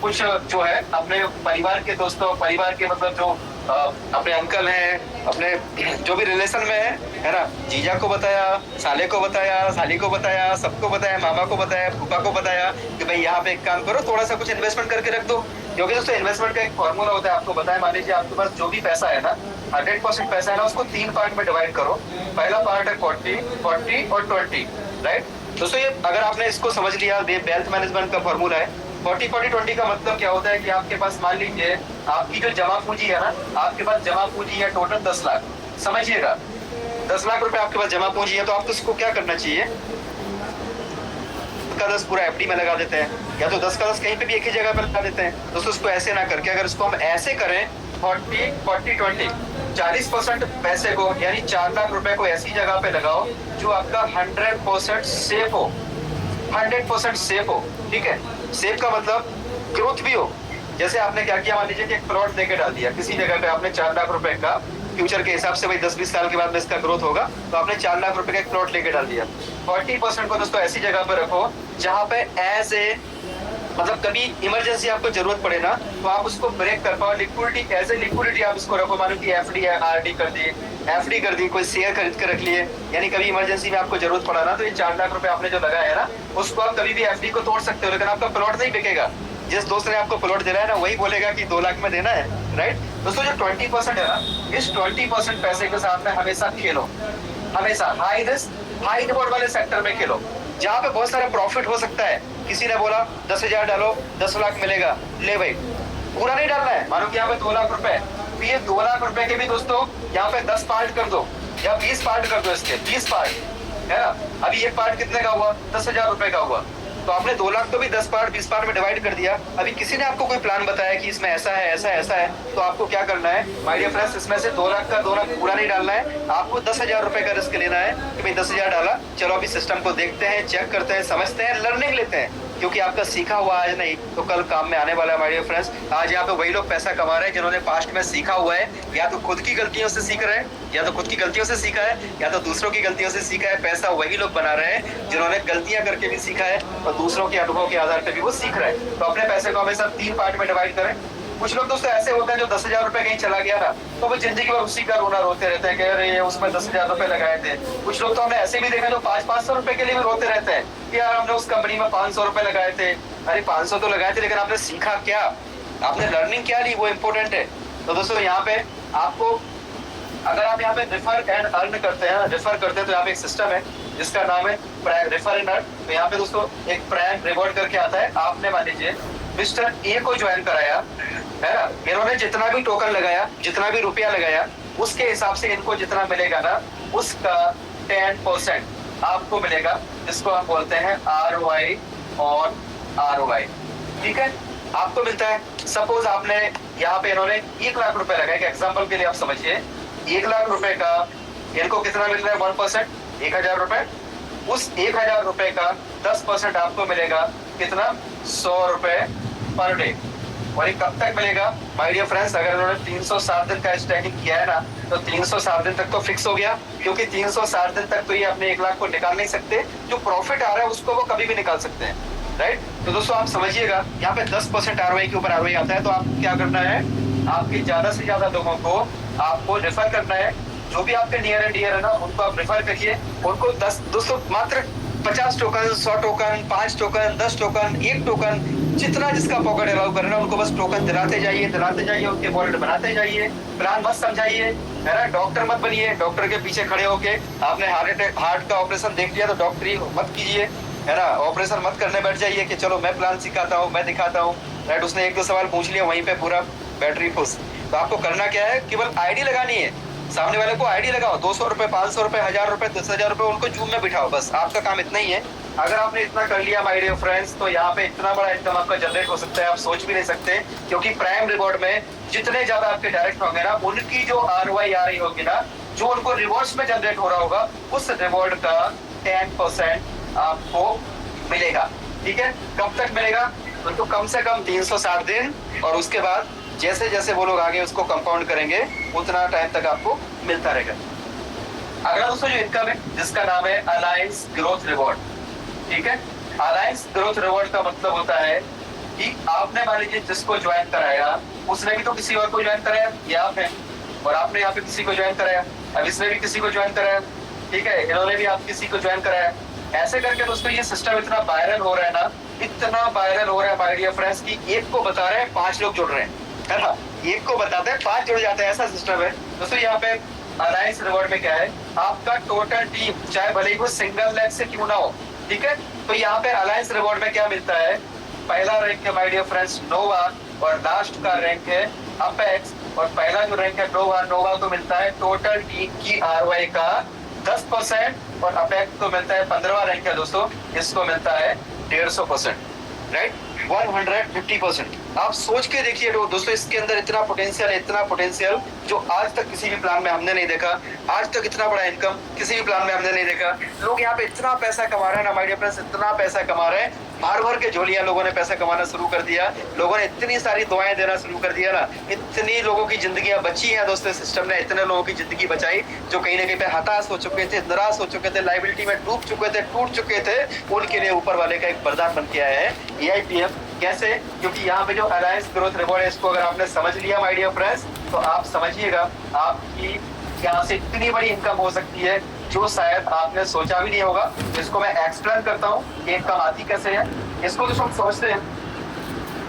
कुछ जो है अपने परिवार के दोस्तों, परिवार के मतलब जो अपने अंकल हैं, अपने जो भी रिलेशन में है ना, जीजा को बताया, साले को बताया, साली को बताया, सबको बताया, मामा को बताया, फूफा को बताया कि भाई यहाँ पे एक काम करो, थोड़ा सा कुछ इन्वेस्टमेंट करके रख दो। क्योंकि दोस्तों इन्वेस्टमेंट का एक फॉर्मूला होता है, आपको बताया। मान लीजिए आपके पास जो भी पैसा है ना, 100% पैसा है ना, उसको 3 पार्ट में डिवाइड करो। पहला पार्ट है 40 और 20, राइट। दोस्तों ये अगर आपने इसको समझ लिया, वेल्थ मैनेजमेंट का फॉर्मूला है। 40-40-20 का मतलब क्या होता है कि आपके पास मान लीजिए आपकी जो जमा पूंजी है ना, आपके पास जमा पूंजी है टोटल 10 लाख, समझिएगा 10 लाख रुपए आपके पास जमा पूंजी है। तो आपको इसको क्या करना चाहिए, का 10 पूरा एफडी में लगा देते हैं, या तो 10 का 10 कहीं पे भी एक ही जगह पर लगा देते हैं। दोस्तों इसको ऐसे ना करके अगर इसको हम ऐसे करें 40-40-20, 40% पैसे को यानी 4 लाख रुपए को ऐसी जगह पे लगाओ जो आपका 100% सेफ हो, 100% सेफ हो। ठीक है, सेफ का मतलब ग्रोथ भी हो। जैसे आपने क्या किया, मान लीजिए कि एक प्लॉट देके डाल दिया किसी जगह पे, आपने 4 लाख रुपए का, फ्यूचर के हिसाब से भाई 10-20 साल के बाद में इसका ग्रोथ होगा, तो आपने 4 लाख रुपए का एक प्लॉट लेके डाल दिया। 40% को दोस्तों ऐसी जगह पे रखो जहां पे एज ए मतलब कभी इमरजेंसी आपको जरूरत पड़े ना, तो आप उसको ब्रेक कर पाओ। लिक्विडिटी, एज ए लिक्विडिटी आप इसको रखो। मानो कि एफडी है, आरडी कर दी, एफडी कर दी, कोई शेयर खरीद कर रख लिए, यानी कभी इमरजेंसी में आपको जरूरत पड़ा ना, तो ये 4 लाख रुपए आपने जो लगाया है ना, उसको आप कभी भी एफडी को तोड़ सकते हो, लेकिन आपका प्लॉट नहीं बिकेगा। जिस दोस्त ने आपको प्लॉट दे रहा है ना, वही बोलेगा कि 2 लाख में देना है, राइट। दोस्तों जो 20% है ना, इस 20% पैसे के साथ में हमेशा खेलो, हमेशा हाई रिस्क हाई रिवॉर्ड वाले सेक्टर में खेलो, जहाँ पे बहुत सारा प्रॉफिट हो सकता है। किसी ने बोला 10,000 डालो 10 लाख मिलेगा, ले भाई, पूरा नहीं डालना है। मानो कि यहाँ पे 2 लाख रुपए, तो ये 2 लाख रुपए के भी दोस्तों यहाँ पे 10 पार्ट कर दो या 20 पार्ट कर दो, इसके 20 पार्ट है ना। अभी एक पार्ट कितने का हुआ, 10,000 रुपए का हुआ, तो आपने 2 लाख तो भी 10 पार्ट 20 पार्ट में डिवाइड कर दिया। अभी किसी ने आपको कोई प्लान बताया कि इसमें ऐसा है ऐसा ऐसा है, तो आपको क्या करना है माय डियर फ्रेंड्स, इसमें से 2 लाख का 2 लाख पूरा नहीं डालना है, आपको 10,000 रुपए का रिस्क लेना है कि भाई 10,000 डाला, चलो अभी सिस्टम को देखते हैं, चेक करते हैं, समझते हैं, लर्निंग लेते हैं। क्योंकि आपका सीखा हुआ आज नहीं तो कल काम में आने वाला है माय डियर फ्रेंड्स। आज यहाँ पे वही लोग पैसा कमा रहे हैं जिन्होंने पास्ट में सीखा हुआ है, या तो खुद की गलतियों से सीख रहे हैं, या तो खुद की गलतियों से सीखा है, या तो दूसरों की गलतियों से सीखा है। पैसा वही लोग बना रहे हैं जिन्होंने गलतियां करके भी सीखा है और दूसरों के अनुभव के आधार पर भी वो सीख रहे हैं। तो अपने पैसे को हमेशा 3 पार्ट में डिवाइड करें। कुछ लोग दोस्तों ऐसे होते हैं जो 10,000 रुपए कहीं चला गया ना, तो वो जिंदगी भर उसी का रोना रोते रहते हैं कि अरे उसमें 10,000 रुपए लगाए थे। कुछ लोग तो हमने ऐसे भी देखा जो 500-500 रुपए के लिए भी रोते रहते हैं कि यार हमने उस कंपनी में 500 रुपए लगाए थे। अरे 500 तो लगाए थे, लेकिन आपने सीखा क्या, आपने लर्निंग क्या ली, वो इम्पोर्टेंट है। तो दोस्तों यहाँ पे आपको, अगर आप यहाँ पे रेफर एंड अर्न करते हैं, रेफर करते हैं, तो यहाँ पे एक सिस्टम है जिसका नाम है रेफर एंड अर्न। तो यहाँ पे दोस्तों एक प्रैंक रिवॉर्ड करके आता है। आपने मान लीजिए मिस्टर ए को ज्वाइन कराया है ना, इन्होंने जितना भी टोकन लगाया, जितना भी रुपया लगाया, उसके हिसाब से इनको जितना मिलेगा ना, उसका 10% आपको मिलेगा, जिसको हम बोलते हैं ROI और ROI। ठीक है, आपको मिलता है। सपोज आपने यहाँ पे इन्होंने 1 लाख रुपए लगाए, एग्जाम्पल के लिए आप समझिए, 1 लाख रुपए का इनको कितना मिल रहा है, 1%, 1,000 रुपए। उस 1,000 रुपए का 10% आपको मिलेगा कितना, 100 रुपए पर डे। और ये कब तक मिलेगा माय डियर फ्रेंड्स, अगर इन्होंने 360 दिन का स्टैकिंग किया है ना, तो 360 दिन तक तो फिक्स हो गया, क्योंकि 360 दिन तक तो ये अपने 1 लाख को निकाल नहीं सकते। जो प्रॉफिट आ रहा है उसको वो कभी भी निकाल सकते हैं, राइट। तो दोस्तों आप समझिएगा, यहाँ पे 10% ROI के ऊपर ROI आता है। तो आपको क्या करना है, आपके ज्यादा से ज्यादा लोगों को आपको रेफर करना है। जो भी आपके नियर एंड डियर है ना, उनको आप रेफर करिए। उनको 10 दोस्तों मात्र 50 token, 100 token, 5 token, 10 token, 1 token, जितना जिसका पॉकेट अलाउ करना, उनको बस टोकन दिलाते जाइए, उनके वॉलेट बनाते जाइए। प्लान मत समझाइए, है ना। डॉक्टर मत बनिए, डॉक्टर के पीछे खड़े होके आपने हार्ट का ऑपरेशन देख लिया तो डॉक्टरी मत कीजिए, है ना। ऑपरेशन मत करने बैठ जाइए कि चलो मैं प्लान सिखाता हूँ, मैं दिखाता हूँ, राइट। उसने 1-2 सवाल पूछ लिया, वहीं पे पूरा बैटरी फुस। तो आपको करना क्या है, केवल आईडी लगानी है। सामने वाले को आईडी लगाओ, 200 रुपए, 500 रुपए, 1,000 रुपए, 10,000 रुपए, उनको जूम में बिठाओ, बस आपका काम इतना ही है। अगर आपने इतना कर लिया माय डियर फ्रेंड्स, तो यहाँ पे इतना बड़ा इनकम आपका जनरेट हो सकता है, आप सोच भी नहीं सकते। क्योंकि प्राइम रिवॉर्ड में जितने ज्यादा आपके डायरेक्ट होंगे ना, उनकी जो ROI आ रही होगी ना, जो उनको रिवॉर्ड्स में जनरेट हो रहा होगा, उस रिवॉर्ड का 10% आपको मिलेगा। ठीक है, कब तक मिलेगा, उनको कम से कम 360 दिन, और उसके बाद जैसे जैसे वो लोग आगे उसको कंपाउंड करेंगे उतना टाइम तक आपको मिलता रहेगा। अगला दोस्तों जो इनकम है जिसका नाम है अलायंस ग्रोथ रिवॉर्ड। ठीक है, अलायंस ग्रोथ रिवॉर्ड का मतलब होता है कि आपने मान लीजिए जिसको ज्वाइन कराया उसने भी तो किसी और को ज्वाइन कराया, ये आप है, और आपने यहाँ पे किसी को ज्वाइन कराया, अब इसने भी किसी को ज्वाइन कराया, ठीक है, इन्होंने भी आप किसी को ज्वाइन कराया। ऐसे करके दोस्तों ये सिस्टम इतना वायरल हो रहा है ना, इतना वायरल हो रहा है माय डियर फ्रेंड्स की एक को बता रहे हैं 5 लोग जुड़ रहे हैं, है ना, एक को बताते हैं 5 जुड़ जाते हैं, ऐसा सिस्टम है दोस्तों। यहाँ पे अलायंस रिवॉर्ड में क्या है, आपका टोटल टीम चाहे भले ही वो सिंगल लेग से क्यों ना हो, ठीक है, तो यहाँ पे अलायंस रिवॉर्ड में क्या मिलता है, पहला रैंक है माय डियर फ्रेंड्स नोवा, और लास्ट का रैंक है अपेक्स, और पहला जो रैंक है नोवा को मिलता है टोटल टीम की आरओआई का 10%, और अपेक्स को मिलता है 15वां रैंक है दोस्तों, इसको मिलता है 150%, राइट, 150%। आप सोच के देखिए दोस्तों, इसके अंदर इतना पोटेंशियल है, इतना पोटेंशियल जो आज तक किसी भी प्लान में हमने नहीं देखा। आज तक इतना बड़ा इनकम किसी भी प्लान में हमने नहीं देखा। लोग यहाँ पे इतना पैसा कमा रहे हैं ना माय डियर फ्रेंड्स, इतना पैसा कमा रहे हैं, भर भर के झोलियां लोगों ने पैसा कमाना शुरू कर दिया, लोगों ने इतनी सारी दुआएं देना शुरू कर दिया ना, इतनी लोगों की जिंदगियां बची हैं दोस्तों, सिस्टम ने इतने लोगों की जिंदगी बचाई जो कहीं ना कहीं पे हताश हो चुके थे, निराश हो चुके थे, लाइबिलिटी में डूब चुके थे, टूट चुके थे, उनके लिए ऊपर वाले का एक वरदान बन के आया है EIPF। कैसे? क्योंकि यहाँ पे जो अलायंस ग्रोथ रिवॉर्ड है इसको अगर आपने समझ लिया माय डियर फ्रेंड्स, तो आप समझिएगा आपकी यहाँ से इतनी बड़ी इनकम हो सकती है जो शायद आपने सोचा भी नहीं होगा। इसको मैं एक्सप्लेन करता हूँ कि इनकम आती कैसे है। इसको तो सब समझते हैं,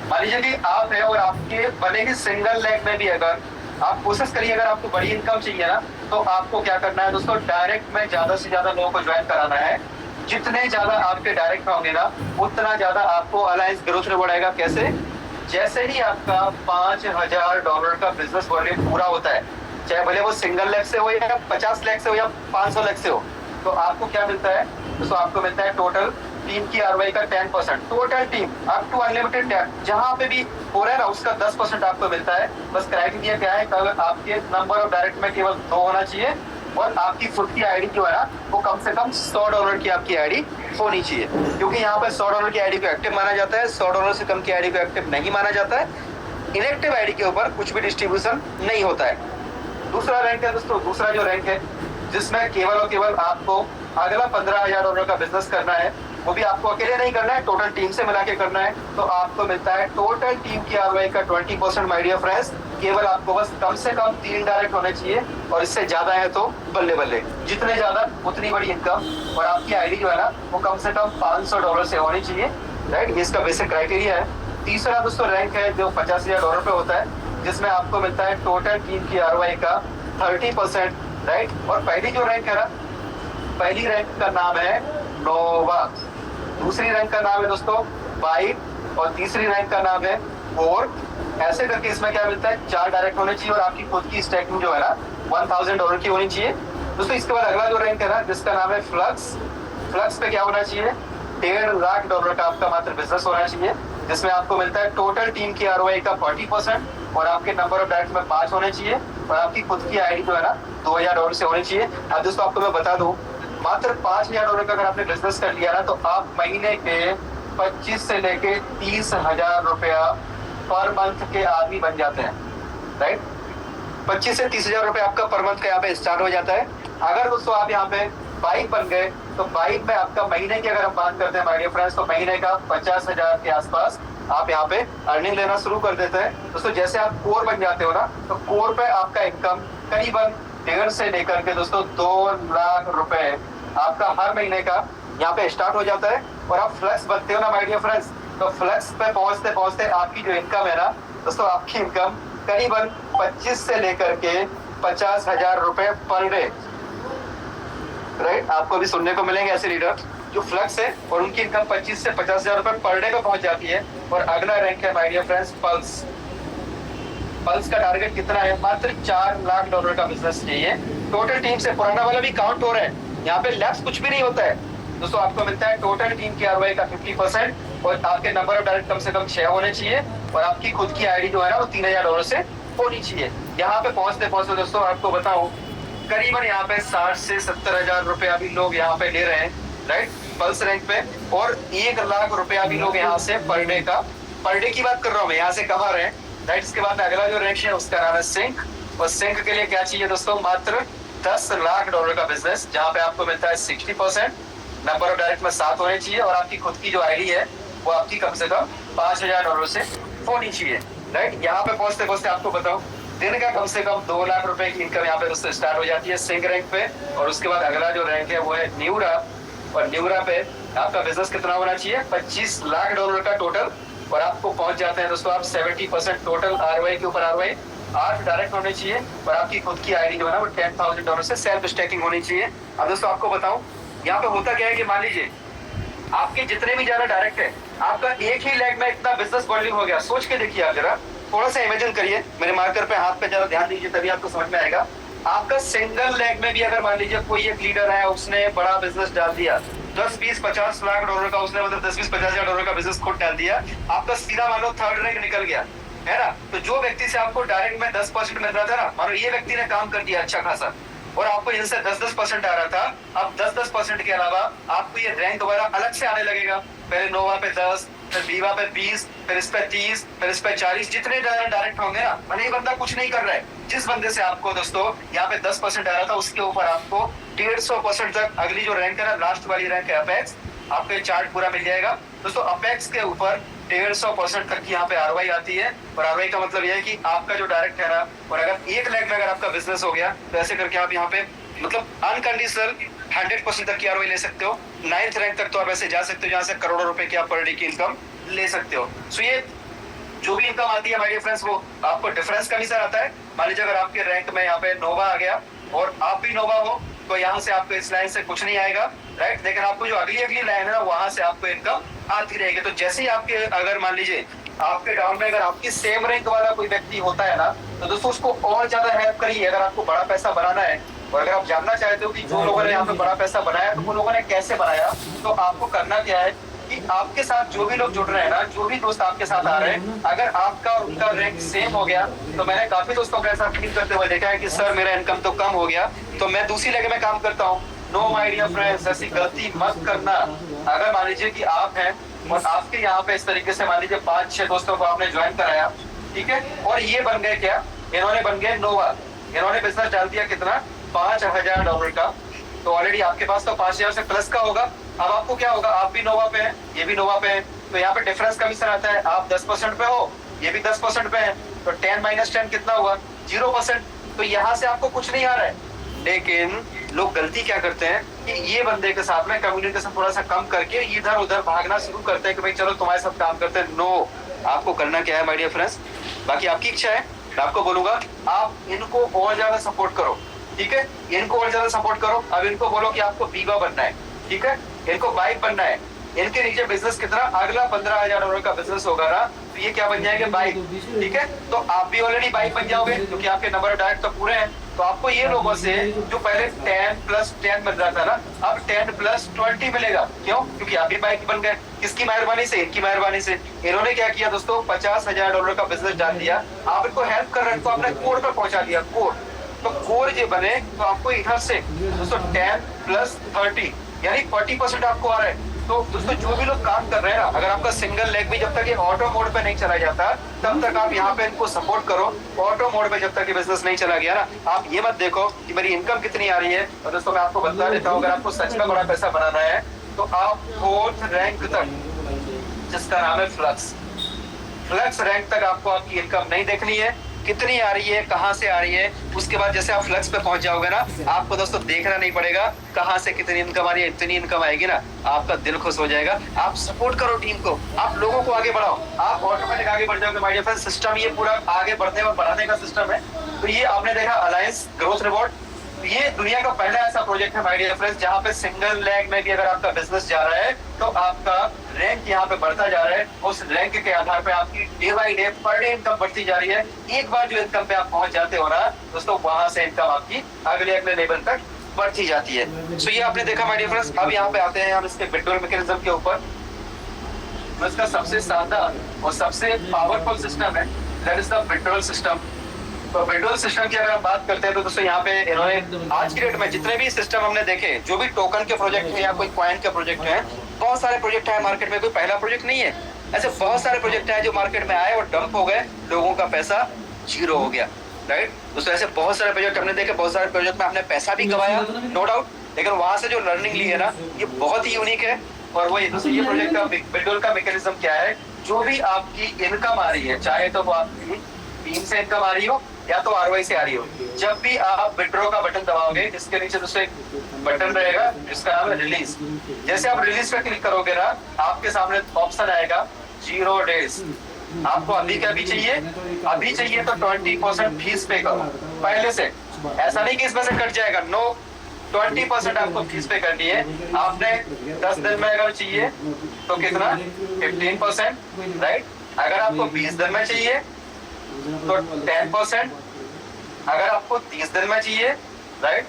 मान लीजिए कि आप है और आपके भले ही सिंगल लेग में भी अगर आप कोशिश करिए, अगर आपको बड़ी इनकम चाहिए ना, तो आपको क्या करना है दोस्तों, डायरेक्ट में ज्यादा से ज्यादा लोगों को ज्वाइन कराना है। जितने ज्यादा आपके डायरेक्ट में होंगे ना, उतना ज्यादा आपको अलायंस ग्रोथ रिवॉर्ड आएगा। कैसे? जैसे ही आपका $5000 का बिजनेस वॉल्यूम पूरा होता है, चाहे भले वो सिंगल लेग से हो या 50 लेग से हो या 500 लेग से हो, तो आपको क्या मिलता है दोस्तों, आपको मिलता है टोटल टीम की आरओआई का 10%, total team up to unlimited tap जहां पे भी हो रहा है ना उसका 10% आपको मिलता है। बस क्राइटेरिया क्या है, आपके नंबर ऑफ डायरेक्ट में केवल 2 होना चाहिए, और आपकी खुद की आईडी जो है ना वो कम से कम $100 की आपकी आईडी होनी चाहिए, क्योंकि यहाँ पे $100 की आईडी को एक्टिव माना जाता है, $100 से कम की आईडी को एक्टिव नहीं माना जाता है। इनएक्टिव आईडी के ऊपर कुछ भी डिस्ट्रीब्यूशन नहीं होता है। दूसरा रैंक है दोस्तों, दूसरा जो रैंक है जिसमें केवल और केवल आपको अगला $15,000 का बिजनेस करना है, वो भी आपको अकेले नहीं करना है, टोटल टीम से मिला के करना है, तो आपको मिलता है टोटल टीम की आरओआई का 20% माय डियर फ्रेंड्स। केवल आपको बस कम से कम 3 डायरेक्ट होने चाहिए, और इससे ज्यादा है तो बल्ले बल्ले, जितने ज्यादा उतनी बड़ी इनकम, और आपकी आईडी जो है ना वो कम से कम $500 से होनी चाहिए, राइट, ये इसका बेसिक क्राइटेरिया है। तीसरा दोस्तों रैंक है जो $50,000 पे होता है, जिसमें आपको मिलता है टोटल टीम की आरओआई का 30%, राइट। और पहली जो रैंक है ना, पहली रैंक का नाम है नोवा, दूसरी रैंक का नाम है दोस्तों बाइट, और तीसरी रैंक का नाम है फोर। ऐसे करके इसमें क्या मिलता है, 4 डायरेक्ट होने चाहिए, और आपकी खुद की स्टैकिंग जो है ना $1000 की होनी चाहिए दोस्तों। इसके बाद अगला जो रैंक है ना जिसका नाम है फ्लक्स, फ्लक्स पे क्या होना चाहिए, $1.5 लाख का आपका मात्र बिजनेस होना चाहिए, जिसमें आपको मिलता है टोटल टीम की आरओआई का 40%, और आपके नंबर ऑफ डायरेक्ट में 5 होने चाहिए, और आपकी खुद की आईडी जो है ना $2000 से होनी चाहिए। अब दोस्तों आपको मैं बता दूं, मात्र $5000 का अगर आपने बिजनेस कर लिया ना, तो आप महीने के 25 से लेके 30,000 रुपया पर मंथ के आदमी बन जाते हैं, राइट। 25 से 30,000 रुपये आपका पर मंथ का यहाँ पे स्टार्ट हो जाता है। अगर दोस्तों आप यहाँ पे बाइक बन गए, तो बाइक में आपका महीने की अगर हम बात करते हैं माय डियर फ्रेंड्स, तो महीने का 50,000 के आसपास आप यहाँ पे अर्निंग लेना शुरू कर देते हैं दोस्तों। जैसे आप कोर बन जाते हो ना, तो कोर पे आपका इनकम करीबन 1.5 से लेकर के दोस्तों 2 लाख रुपए आपका हर महीने का यहाँ पे स्टार्ट हो जाता है। और आप फ्लेक्स बनते हो ना माय डियर फ्रेंड्स, तो फ्लेक्स पे पहुंचते पहुंचते आपकी जो इनकम है ना दोस्तों, आपकी इनकम करीबन 25 से लेकर के 50,000 रुपए पर डे, राइट। आपको भी सुनने को मिलेंगे ऐसे लीडर जो फ्लक्स है और उनकी इनकम 25 से 50,000 रुपए पर डे पे पहुंच जाती है। और अगला रैंक है my dear friends pulse. Pulse का टारगेट कितना है, मात्र $4 लाख का बिजनेस चाहिए। टोटल टीम से पुराना वाला भी काउंट हो रहा है, यहाँ पे लैप्स कुछ भी नहीं होता है दोस्तों। आपको मिलता है टोटल टीम की आरओआई का 50%, और आपके नंबर ऑफ डायरेक्ट कम से कम 6 होने चाहिए, और आपकी खुद की आईडी जो है ना वो $3000 से होनी चाहिए। यहाँ पे पहुंचते पहुंचते दोस्तों आपको बताऊं, करीबन यहाँ पे 60 से 70,000 रुपया भी लोग यहाँ पे ले रहे हैं, राइट, पल्स रैंक पे। और 1 लाख रुपया भी लोग यहाँ से पर डे का पर डे की बात कर रहा हूँ मैं, यहाँ से कमा रहे हैं, राइट। इसके बाद में अगला जो रैंक है उसका नाम है सिंक, और सिंक के लिए क्या चाहिए दोस्तों, मात्र $10 लाख का बिजनेस, जहाँ पे आपको मिलता है 60%, नंबर ऑफ डायरेक्ट में 7 होने चाहिए, और आपकी खुद की जो आईडी है वो आपकी कम से कम $5000 से होनी चाहिए, राइट। यहाँ पे पहुंचते पहुंचते आपको बताऊं, दिन का कम से कम 2 लाख रुपए की इनकम यहाँ पे दोस्तों स्टार्ट हो जाती है सिंक रैंक पे। और उसके बाद अगला जो रैंक है वो है न्यूरा, और न्यूरा पे आपका बिजनेस कितना होना चाहिए, $25 लाख का टोटल, और आपको पहुंच जाते हैं दोस्तों आप 70% टोटल आरओआई के ऊपर आरओआई, 8 डायरेक्ट होने चाहिए, और आपकी खुद की आईडी जो है ना वो $10,000 से सेल्फ स्टेकिंग होनी चाहिए। अब दोस्तों आपको बताऊं, यहाँ पे होता क्या है कि मान लीजिए आपके जितने भी ज्यादा डायरेक्ट है, आपका एक ही लेग में इतना बिजनेस वॉल्यूम हो गया। सोच के देखिए आप जरा, थोड़ा सा इमेजिन करिए, मेरे मार्कर पे हाथ पे जरा ध्यान दीजिए, तभी आपको समझ में आएगा। आपका सिंगल लेग में भी अगर मान लीजिए कोई एक लीडर है, उसने बड़ा बिजनेस डाल दिया, 10, 20, $50 लाख का, उसने मतलब 10, 20, $50,000 का बिजनेस खुद डाल दिया, आपका सीधा मान लो थर्ड रैंक निकल गया, है ना। तो जो व्यक्ति से आपको डायरेक्ट में 10% मिल रहा था ना, मानो ये व्यक्ति ने काम कर दिया अच्छा खासा, और आपको इनसे 10% आ रहा था, अब 10% के अलावा आपको ये रैंक वगैरह अलग से आने लगेगा। पहले नोवा पे 10, फिर बीवा पे 20, फिर इस पे 30, फिर इस पे 40, जितने डायरेक्ट होंगे ना, मैंने ये बंदा कुछ नहीं कर रहा है, जिस बंदे से आपको दोस्तों यहाँ पे 10% आ रहा था, उसके ऊपर आपको 150% तक अगली जो रैंक है ना, लास्ट वाली रैंक है अपेक्स, आपको ये चार्ट पूरा मिल जाएगा दोस्तों। अपेक्स के ऊपर 150% तक की यहाँ पे आरओआई आती है, और आरओआई का मतलब यह है कि आपका जो डायरेक्ट है ना, और अगर एक लाख में अगर आपका बिजनेस हो गया, तो ऐसे करके आप यहाँ पे मतलब अनकंडीशनल 100% तक की आरओआई ले सकते हो। 9th रैंक तक तो आप ऐसे जा सकते हो, जहाँ से करोड़ों रुपए की आप पर डे की इनकम ले सकते हो। सो ये जो भी इनकम आती है माय डियर फ्रेंड्स, वो आपको डिफरेंस कमीशन आता है। मान लीजिए अगर आपके रैंक में यहाँ पे नोवा आ गया और आप भी नोवा हो, तो यहाँ से आपको इस लाइन से कुछ नहीं आएगा, राइट। लेकिन आपको जो अगली लाइन है ना, वहां से आपको इनकम आती रहेगी। तो जैसे ही आपके अगर मान लीजिए आपके डाउन में अगर आपकी सेम रैंक वाला कोई व्यक्ति होता है ना, तो दोस्तों उसको और ज्यादा हेल्प करिए। अगर आपको बड़ा पैसा बनाना है, और अगर आप जानना चाहते हो कि जो लोगों ने यहाँ पे बड़ा पैसा बनाया, तो वो लोगों ने कैसे बनाया, तो आपको करना क्या है कि आपके साथ जो भी लोग जुड़ रहे हैं ना, जो भी दोस्त आपके साथ आ रहे हैं, अगर आपका और उनका रैंक सेम हो गया, तो मैंने काफी दोस्तों के साथ फील करते हुए देखा है कि सर मेरा इनकम तो कम हो गया, तो मैं दूसरी लेग में काम करता हूँ। नो माय डियर फ्रेंड्स, ऐसी गलती मत करना। अगर मान लीजिए कि आप हैं और आपके यहाँ पे इस तरीके से मान लीजिए 5-6 दोस्तों को आपने ज्वाइन कराया, ठीक है, और ये बन गए क्या, इन्होंने बन गए नोवा, इन्होंने बिजनेस डाल दिया कितना, $5000 का, तो ऑलरेडी आपके पास तो 5000 से प्लस का होगा। अब आपको क्या होगा, आप भी नोवा पे हैं, ये भी नोवा पे है, तो यहाँ पे डिफरेंस कमीशन आता है। आप 10% पे हो, ये भी 10% पे है, तो 10 - 10 कितना हुआ, 0%। तो यहाँ से आपको कुछ नहीं आ रहा है। लेकिन लोग गलती क्या करते हैं कि ये बंदे के साथ में कम्युनिकेशन थोड़ा सा कम करके इधर उधर भागना शुरू करते हैं कि भाई चलो तुम्हारे साथ काम करते हैं। नो, आपको करना क्या है माय डियर फ्रेंड्स, बाकी आपकी इच्छा है, मैं आपको बोलूंगा आप इनको और ज्यादा सपोर्ट करो, ठीक है, इनको और ज्यादा सपोर्ट करो। अब इनको बोलो कि आपको बीवा बनना है, ठीक है, इनको बाइक बनना है, इनके नीचे बिजनेस कितना, अगला $15000 का बिजनेस होगा ना, तो ये क्या बन जाएंगे, बाइक, ठीक है। तो आप भी ऑलरेडी बाइक बन जाओगे, क्योंकि आपके नंबर डायरेक्ट तो पूरे हैं। तो आपको ये लोगों से जो पहले 10+10 मिल रहा था ना, अब 10+20 मिलेगा। क्यों, क्योंकि आप भी बाइक बन गए। किसकी मेहरबानी से, इनकी मेहरबानी से। इन्होंने क्या किया दोस्तों, $50,000 का बिजनेस डाल दिया, आप इनको हेल्प कर रहे हैं, तो आपने कोर पर पहुंचा दिया, कोर। तो कोर ये बने, तो आपको इधर से दोस्तों 10+30 यानी 40% आपको आ रहा है। तो दोस्तों जो भी लोग काम कर रहे हैं ना, अगर आपका सिंगल लेग भी जब तक ये ऑटो मोड पे नहीं चला जाता, तब तक आप यहाँ पे इनको सपोर्ट करो। ऑटो मोड पे जब तक ये बिजनेस नहीं चला गया ना, आप ये मत देखो कि मेरी इनकम कितनी आ रही है। और दोस्तों मैं आपको बता देता हूँ, अगर आपको सच में बड़ा पैसा बनाना है, तो आप 4th रैंक तक, जिसका नाम है फ्लक्स रैंक तक आपको आपकी इनकम नहीं देखनी है, कितनी आ रही है, कहाँ से आ रही है। उसके बाद जैसे आप फ्लक्स पे पहुंच जाओगे ना, आपको दोस्तों देखना नहीं पड़ेगा कहाँ से कितनी इनकम आ रही है, इतनी इनकम आएगी ना, आपका दिल खुश हो जाएगा। आप सपोर्ट करो टीम को, आप लोगों को आगे बढ़ाओ, आप ऑटोमेटिक आगे बढ़ जाओगे माय डियर फ्रेंड्स। सिस्टम ये पूरा आगे बढ़ने और बढ़ाने का सिस्टम है। तो ये आपने देखा अलायंस ग्रोथ रिवॉर्ड, ये दुनिया का पहला ऐसा प्रोजेक्ट है माय डियर फ्रेंड्स, जहाँ पे सिंगल लेग में भी अगर आपका बिजनेस जा रहा है, तो आपका रैंक यहाँ पे बढ़ता जा रहा है। उस रैंक के आधार पे आपकी day by day per day income बढ़ती जा रही है। एक बार जो इनकम पे आप पहुंच जाते हो ना दोस्तों, वहां से इनकम आपकी अगले लेवल तक बढ़ती जाती है। सो ये आपने देखा माय डियर फ्रेंड्स। अब यहाँ पे आते हैं हम इसके विड्रॉल मैकेनिज्म के ऊपर। इसका सबसे शानदार और सबसे पावरफुल सिस्टम है, that is the withdrawal system. तो विड्रॉल सिस्टम की अगर हम बात करते हैं, तो दोस्तों यहाँ पे इन्होंने आज की डेट में जितने भी सिस्टम हमने देखे, जो भी टोकन के प्रोजेक्ट है या कोई कॉइन के प्रोजेक्ट है, बहुत सारे प्रोजेक्ट है मार्केट में, कोई पहला प्रोजेक्ट नहीं है। ऐसे बहुत सारे प्रोजेक्ट हैं जो मार्केट में आए और डंप हो गए, लोगों का पैसा जीरो हो गया, राइट। दोस्तों ऐसे बहुत सारे प्रोजेक्ट हमने देखे, बहुत सारे प्रोजेक्ट में हमने पैसा भी गवाया, नो डाउट, लेकिन वहां से जो लर्निंग ली है ना, ये बहुत ही यूनिक है। और वो दोस्तों ये प्रोजेक्ट का विड्रॉल का मैकेनिज्म क्या है, जो भी आपकी इनकम आ रही है, चाहे तो वो आपकी टीम से इनकम आ रही हो या तो आरवाई से आ रही हो, जब भी आप विड्रॉ का बटन दबाओगे, इसके नीचे दोस्तों एक बटन रहेगा जिसका नाम है रिलीज। जैसे आप रिलीज पे क्लिक करोगे ना, आपके सामने ऑप्शन आएगा 0 डेज। आपको अभी क्या भी चाहिए, अभी चाहिए तो 20% फीस पे करो पहले से, ऐसा नहीं कि इसमें से कट जाएगा, नो, 20% आपको फीस पे करनी है। आपने 10 दिन में अगर चाहिए तो कितना, 15%, राइट। अगर आपको 20 दिन में चाहिए तो 10%, अगर आपको 30 दिन में चाहिए, राइट,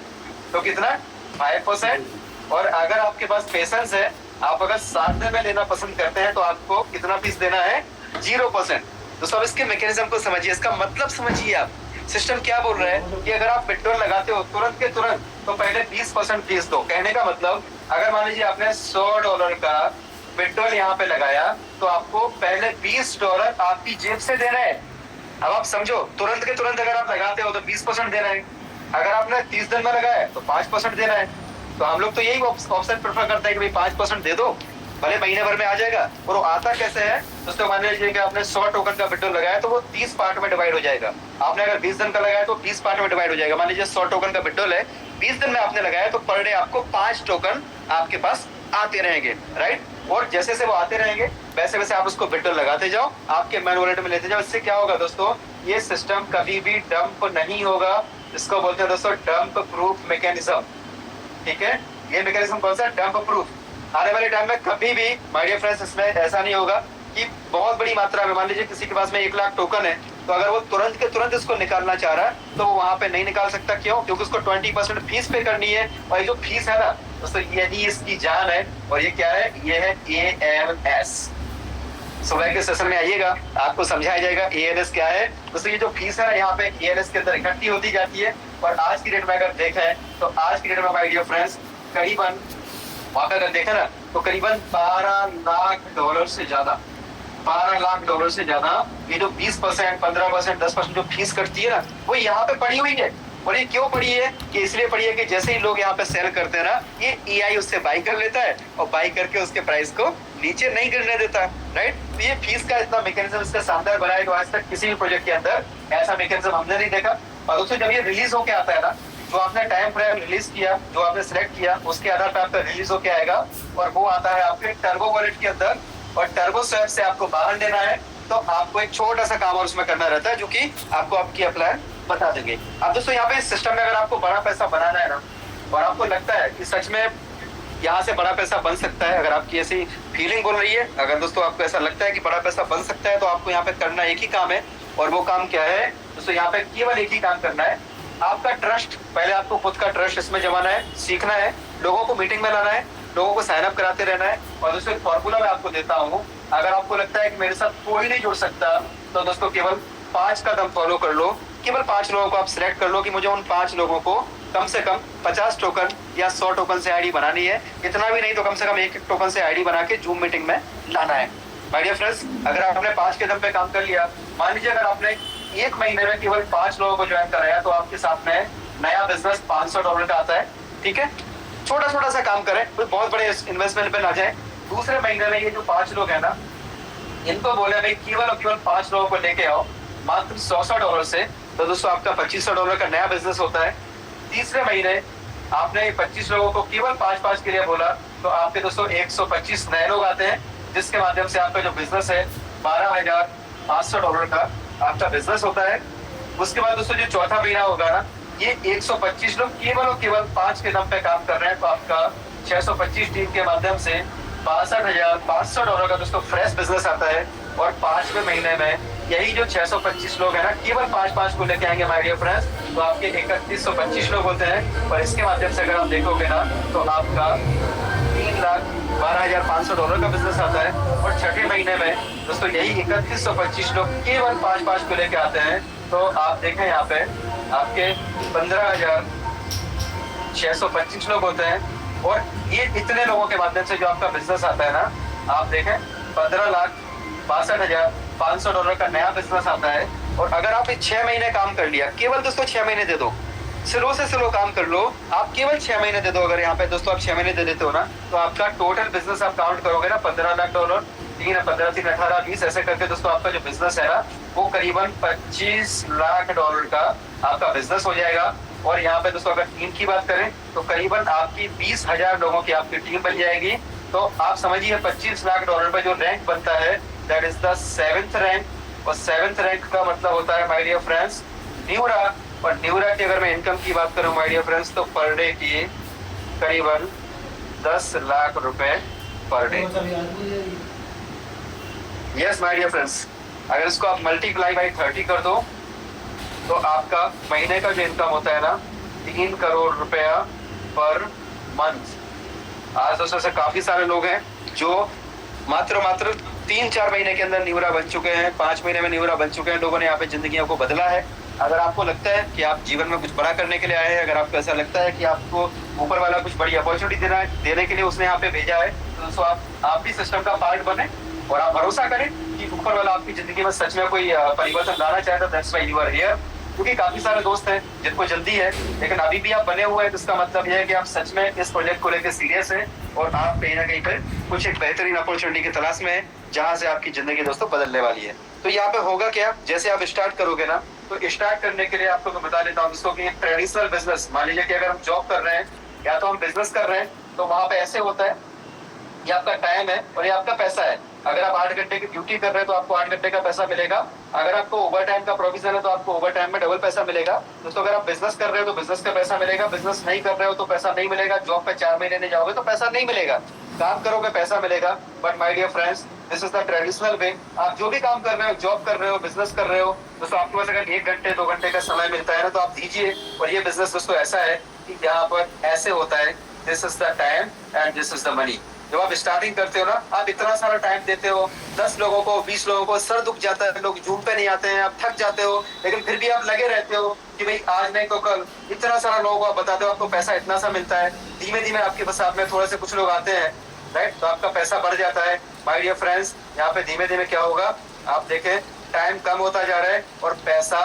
तो कितना, 5%, और अगर आपके पास पेशेंस है, आप अगर 7 दिन में लेना पसंद करते हैं तो आपको कितना फीस देना है, 0%। दोस्तों इसके मैकेनिज्म को समझिए, इसका मतलब समझिए, आप सिस्टम क्या बोल रहा है कि अगर आप विड्रॉल लगाते हो तुरंत के तुरंत तो पहले 20% फीस दो। कहने का मतलब, अगर मान लीजिए आपने $100 का विड्रॉल यहाँ पे लगाया तो आपको पहले $20 आपकी जेब से देना है। अब आप समझो, तुरंत के तुरंत अगर आप लगाते हो तो 20% देना है, अगर आपने 30 दिन में लगाया तो 5% देना है। तो हम लोग तो यही ऑप्शन प्रेफर करते हैं कि भाई 5% दे दो, भले महीने भर में आ जाएगा। और वो आता कैसे है दोस्तों, मान लीजिए कि आपने 100 टोकन का विड्रॉल लगाया तो वो 30 पार्ट में डिवाइड हो जाएगा। आपने अगर 20 दिन का लगाया तो 20 पार्ट में डिवाइड हो जाएगा। मान लीजिए 100 टोकन का विड्रॉल है, 20 दिन में आपने लगाया तो पर डे आपको 5 टोकन आपके पास आते रहेंगे, राइट। और जैसे जैसे वो आते रहेंगे वैसे वैसे आप उसको विड्रॉल लगाते जाओ, आपके मैन वॉलेट में लेते जाओ। इससे क्या होगा दोस्तों, ये सिस्टम कभी भी डंप नहीं होगा। इसको बोलते हैं दोस्तों डंप प्रूफ मैकेनिज्म, ठीक है। ये मैकेनिज्म कौन सा, डंप प्रूफ। आने वाले टाइम में कभी भी माय डियर फ्रेंड्स इसमें ऐसा नहीं होगा कि बहुत बड़ी मात्रा में, मान लीजिए किसी के पास में 1 लाख टोकन है, तो अगर वो तुरंत के तुरंत इसको निकालना चाह रहा है तो वो वहां पे नहीं निकाल सकता। क्यों, क्योंकि उसको 20% फीस पे करनी है। और ये जो फीस है ना दोस्तों, यही इसकी जान है। और ये क्या है, ये है AMS। सुबह के सेशन में आइएगा, आपको समझाया जाएगा ALS क्या है। दोस्तों ये जो फीस है ना, यहाँ पे ALS के अंदर इकट्ठी होती जाती है। और आज की डेट में अगर देखें तो आज की डेट में माय डियर फ्रेंड्स करीबन, वहां पे अगर देखें ना तो करीबन $12 लाख से ज्यादा, $12 लाख से ज्यादा ये जो 20%, 15%, 10% जो फीस कटती है ना, वो यहाँ पे पड़ी हुई है। और ये क्यों पड़ी है, कि इसलिए पड़ी है कि जैसे ही लोग यहाँ पे सेल करते हैं ना, ये EI उससे बाई कर लेता है और बाई करके उसके प्राइस को नीचे नहीं गिरने देता, राइट। तो ये फीस का इतना मैकेनिज्म इसका शानदार बनाया है, आज तक किसी भी प्रोजेक्ट के अंदर ऐसा मैकेनिज्म हमने नहीं देखा। और दोस्तों जब ये रिलीज होके आता है ना, जो आपने टाइम फ्रेम रिलीज किया, जो आपने सिलेक्ट किया, उसके आधार पर आपका रिलीज होके आएगा। और वो आता है आपके टर्बो वॉलेट के अंदर, और टर्बो स्वैप से आपको बाहर लेना है तो आपको एक छोटा सा काम और उसमें करना रहता है, जो कि आपको आपकी अप्लाई बता देंगे। अब दोस्तों यहाँ पे इस सिस्टम में अगर आपको बड़ा पैसा बनाना है ना, और आपको लगता है कि सच में यहाँ से बड़ा पैसा बन सकता है, अगर आपकी ऐसी फीलिंग बोल रही है, अगर दोस्तों आपको ऐसा लगता है कि बड़ा पैसा बन सकता है, तो आपको यहाँ पे करना एक ही काम है। और वो काम क्या है दोस्तों, यहाँ पे केवल एक ही काम करना है, आपका ट्रस्ट। पहले आपको खुद का ट्रस्ट इसमें जमाना है, सीखना है, लोगों को मीटिंग में लाना है, लोगों को साइन अप कराते रहना है। और दोस्तों एक फॉर्मूला मैं आपको देता हूँ, अगर आपको लगता है कि मेरे साथ कोई नहीं जुड़ सकता, तो दोस्तों केवल 5 कदम फॉलो कर लो। केवल 5 लोगों को आप सिलेक्ट कर लो कि मुझे उन 5 लोगों को कम से कम 50 टोकन या 100 टोकन से आईडी बनानी है। इतना भी नहीं तो कम से कम 1 टोकन से आईडी बना के जूम मीटिंग में लाना है। माय डियर फ्रेंड्स, अगर आपने 5 कदम पे काम कर लिया, मान लीजिए अगर आपने 1 महीने में केवल 5 लोगों को ज्वाइन कराया, तो आपके साथ में नया बिजनेस $500 का आता है, ठीक है। छोटा छोटा सा काम करें, कोई बहुत बड़े इन्वेस्टमेंट पे ना जाए। दूसरे महीने में ये जो 5 लोग हैं ना, इनको बोले भाई केवल और केवल 5 लोगों को लेके आओ मात्र $100 से, तो दोस्तों आपका $2500 का नया बिजनेस होता है। तीसरे महीने आपने 25 लोगों को केवल 5-5 के लिए बोला, तो आपके दोस्तों 125 नए लोग आते हैं, जिसके माध्यम से आपका जो बिजनेस है $12,500 का आपका बिजनेस होता है। उसके बाद दोस्तों जो चौथा महीना होगा ना, ये 125 लोग केवल और केवल 5 के दम पे काम कर रहे हैं, तो आपका 625 टीम के माध्यम से $62,500 का दोस्तों फ्रेश बिजनेस आता है। और 5वें महीने में यही जो 625 लोग हैं ना, केवल 5-5 को लेके आएंगे माय डियर फ्रेंड्स, तो आपके 3125 लोग होते हैं। और इसके माध्यम से अगर आप देखोगे ना, तो आपका $3,12,500 का बिजनेस आता है। और छठे महीने में दोस्तों यही 3125 लोग केवल 5-5 को लेके आते हैं, तो आप देखें यहाँ पे आपके 15,625 लोग होते हैं। और ये इतने लोगों के माध्यम से जो आपका बिजनेस आता है ना, आप देखें $62,500 का नया बिजनेस आता है। और अगर आप 6 महीने काम कर लिया, केवल दोस्तों 6 महीने दे दो, स्लो से स्लो काम कर लो, आप केवल 6 महीने दे दो। अगर यहाँ पे दोस्तों आप 6 महीने दे देते हो ना, तो आपका टोटल बिजनेस आप काउंट करोगे ना, $15 लाख, 3 15 3 18 20 ऐसे करके दोस्तों आपका जो बिजनेस है ना, वो करीबन $25 लाख का आपका बिजनेस हो जाएगा। और यहाँ पे दोस्तों अगर टीम की बात करें तो करीबन आपकी 20,000 लोगों की आपकी टीम बन जाएगी। तो आप समझिए $25 लाख पे जो रैंक बनता है, that is the 7th rank. और 7th रैंक का मतलब होता है माय डियर फ्रेंड्स न्यूरा। और न्यूरा की अगर मैं इनकम की बात करूं माय डियर फ्रेंड्स, तो पर डे की करीबन $10 lakh per day. Yes my dear friends, अगर इसको आप मल्टीप्लाई बाई 30 कर दो तो आपका महीने का जो इनकम होता है ना, $3 करोड़ पर मंथ। आज दोस्तों से काफी सारे लोग हैं जो मात्र 3-4 महीने के अंदर न्यूरा बन चुके हैं, 5 महीने में न्यूरा बन चुके हैं। लोगों ने यहाँ पे जिंदगियों को बदला है। अगर आपको लगता है कि आप जीवन में कुछ बड़ा करने के लिए आए हैं, अगर आपको ऐसा लगता है कि आपको ऊपर वाला कुछ बड़ी अपॉर्चुनिटी देने के लिए उसने यहाँ पे भेजा है, तो दोस्तों आप भी सिस्टम का पार्ट बने और आप भरोसा करें कि ऊपर वाला आपकी जिंदगी में सच में कोई परिवर्तन लाना चाहे तो that's why you are here. क्योंकि काफी सारे दोस्त हैं जिनको जल्दी है, लेकिन अभी भी आप बने हुए हैं, तो इसका मतलब यह है कि आप सच में इस प्रोजेक्ट को लेकर सीरियस हैं और आप कहीं ना कहीं पर कुछ एक बेहतरीन अपॉर्चुनिटी की तलाश में है, जहां से आपकी जिंदगी दोस्तों बदलने वाली है। तो यहाँ पे होगा क्या, जैसे आप स्टार्ट करोगे ना, तो स्टार्ट करने के लिए आपको मैं बता देता हूँ दोस्तों कि ट्रेडिशनल बिजनेस, मान लीजिए कि अगर हम जॉब कर रहे हैं या तो हम बिजनेस कर रहे हैं, तो वहां पे ऐसे होता है, ये आपका टाइम है और ये आपका पैसा है। अगर आप 8 घंटे की ड्यूटी कर रहे हैं तो आपको 8 घंटे का पैसा मिलेगा। अगर आपको ओवर टाइम का प्रोविजन है तो आपको ओवर टाइम में डबल पैसा मिलेगा। दोस्तों अगर आप बिजनेस कर रहे हो तो बिजनेस का पैसा मिलेगा, बिजनेस नहीं कर रहे हो तो पैसा नहीं मिलेगा। जॉब पे 4 महीने नहीं जाओगे तो पैसा नहीं मिलेगा, काम करोगे पैसा मिलेगा। But my dear friends, this is the traditional way. आप जो भी काम कर रहे हो, जॉब कर रहे हो, बिजनेस कर रहे हो, दोस्तों आपके पास अगर 1 घंटे 2 घंटे का समय मिलता है ना, तो आप दीजिए। और ये बिजनेस दोस्तों ऐसा है कि यहाँ पर ऐसे होता है, this is the time and this is the money. जब आप स्टार्टिंग करते हो ना, आप इतना सारा टाइम देते हो, 10 लोगों को, 20 लोगों को, सर दुख जाता है, लोग जूम पे नहीं आते हैं, आप थक जाते हो, लेकिन फिर भी आप लगे रहते हो कि भाई आज नहीं तो कल। इतना सारा लोगों को आप बताते हो आपको पैसा इतना सा मिलता है, धीमे धीमे आपके पास आप में थोड़े से कुछ लोग आते हैं, राइट, तो आपका पैसा बढ़ जाता है। माय डियर फ्रेंड्स, यहाँ पे धीमे धीमे क्या होगा, आप देखें टाइम कम होता जा रहा है और पैसा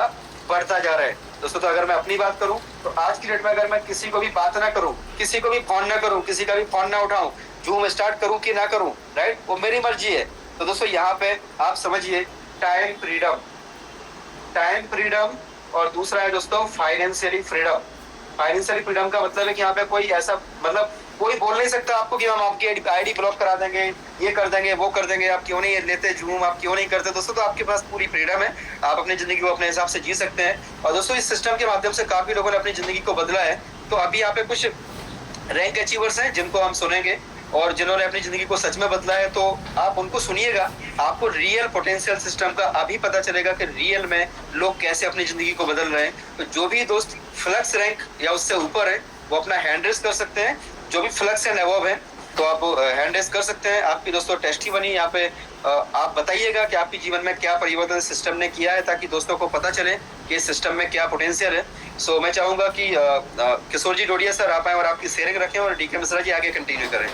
बढ़ता जा रहा है। दोस्तों तो अगर मैं अपनी बात करूं तो आज की डेट में अगर मैं किसी को भी बात ना करूं, किसी को भी फोन ना करूं, किसी का भी फोन ना उठाऊं, जूम स्टार्ट करूं कि ना करूं, राइट, वो मेरी मर्जी है। तो दोस्तों यहाँ पे आप समझिए टाइम फ्रीडम और दूसरा है दोस्तों फाइनेंशियली फ्रीडम। फाइनेंशियली फ्रीडम का मतलब है कि यहाँ पे कोई ऐसा, मतलब कोई बोल नहीं सकता आपको कि हम आपकी आईडी ब्लॉक करा देंगे, ये कर देंगे, वो कर देंगे, आप क्यों नहीं लेते जूम, आप क्यों नहीं करते। दोस्तों तो आपके पास पूरी फ्रीडम है, आप अपनी जिंदगी को अपने हिसाब से जी सकते हैं। और दोस्तों इस सिस्टम के माध्यम से काफी लोगों ने अपनी जिंदगी को बदला है। तो अभी यहाँ पे कुछ रैंक अचीवर्स हैं जिनको हम सुनेंगे और जिन्होंने अपनी जिंदगी को सच में बदला है, तो आप उनको सुनिएगा। आपको रियल पोटेंशियल सिस्टम का अभी पता चलेगा कि रियल में लोग कैसे अपनी जिंदगी को बदल रहे हैं। तो जो भी दोस्त फ्लक्स रैंक या उससे ऊपर है वो अपना हैंड रेस कर सकते हैं, जो भी फ्लक्स एंड अबव है तो आप हैंड रेस कर सकते हैं। आपकी दोस्तों टेस्ट ही बनी यहाँ पे, आप बताइएगा कि आपके जीवन में क्या परिवर्तन सिस्टम ने किया है, ताकि दोस्तों को पता चले कि इस सिस्टम में क्या पोटेंशियल है। सो मैं चाहूंगा कि किशोर जी डोडिया सर आप आए और आपकी शेयरिंग रखें और डीके मिश्रा जी आगे कंटिन्यू करें।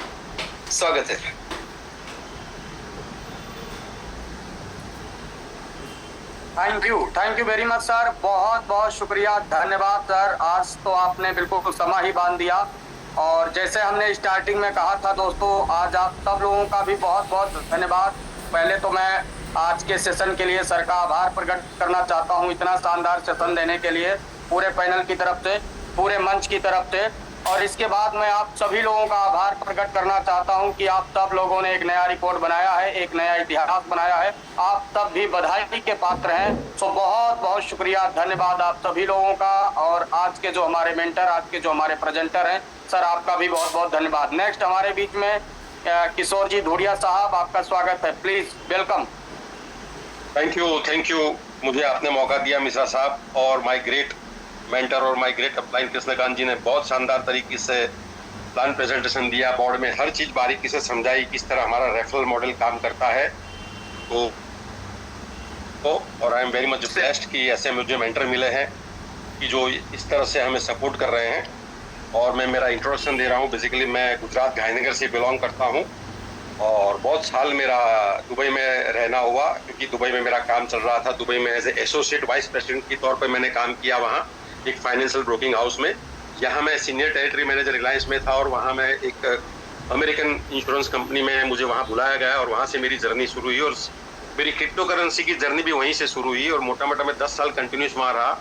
स्वागत है। Thank you very much sir, बहुत बहुत शुक्रिया, धन्यवाद सर। आज तो आपने बिल्कुल समा ही बांध दिया। और जैसे हमने स्टार्टिंग में कहा था दोस्तों, आज आप सब लोगों का भी बहुत बहुत धन्यवाद। पहले तो मैं आज के सेशन के लिए सर का आभार प्रकट करना चाहता हूं, इतना शानदार सेशन देने के लिए पूरे पैनल की तरफ से, पूरे मंच की तरफ से। और इसके बाद मैं आप सभी लोगों का आभार प्रकट करना चाहता हूं कि आप सब लोगों ने एक नया रिकॉर्ड बनाया है, एक नया इतिहास बनाया है। आप सब भी बधाई के पात्र हैं। सो बहुत बहुत शुक्रिया, धन्यवाद आप सभी लोगों का। और आज के जो हमारे मेंटर, आज के जो हमारे प्रेजेंटर हैं, सर आपका भी बहुत बहुत धन्यवाद। नेक्स्ट हमारे बीच में किशोर जी धूड़िया साहब, आपका स्वागत है, प्लीज वेलकम। थैंक यू, मुझे आपने मौका दिया मिश्रा साहब और माय ग्रेट मेंटर और माय ग्रेट अपलाइन कृष्णकांत जी ने बहुत शानदार तरीके से प्लान प्रेजेंटेशन दिया, बोर्ड में हर चीज बारीकी से समझाई, किस तरह हमारा रेफरल मॉडल काम करता है। तो और I am very much blessed कि ऐसे मुझे मेंटर मिले हैं कि जो इस तरह से हमें सपोर्ट कर रहे हैं। और मैं मेरा इंट्रोडक्शन दे रहा हूँ। बेसिकली मैं गुजरात गांधीनगर से बिलोंग करता हूँ और बहुत साल मेरा दुबई में रहना हुआ, क्योंकि दुबई में मेरा काम चल रहा था। दुबई में as a associate vice president के तौर पे मैंने काम किया वहाँ एक फाइनेंशियल ब्रोकिंग हाउस में। यहाँ मैं सीनियर टेरिटरी मैनेजर रिलायंस में था और वहाँ मैं एक अमेरिकन इंश्योरेंस कंपनी में मुझे वहाँ बुलाया गया और वहाँ से मेरी जर्नी शुरू हुई और मेरी क्रिप्टो करेंसी की जर्नी भी वहीं से शुरू हुई और मोटा मोटा मैं 10 साल कंटिन्यूस वहाँ रहा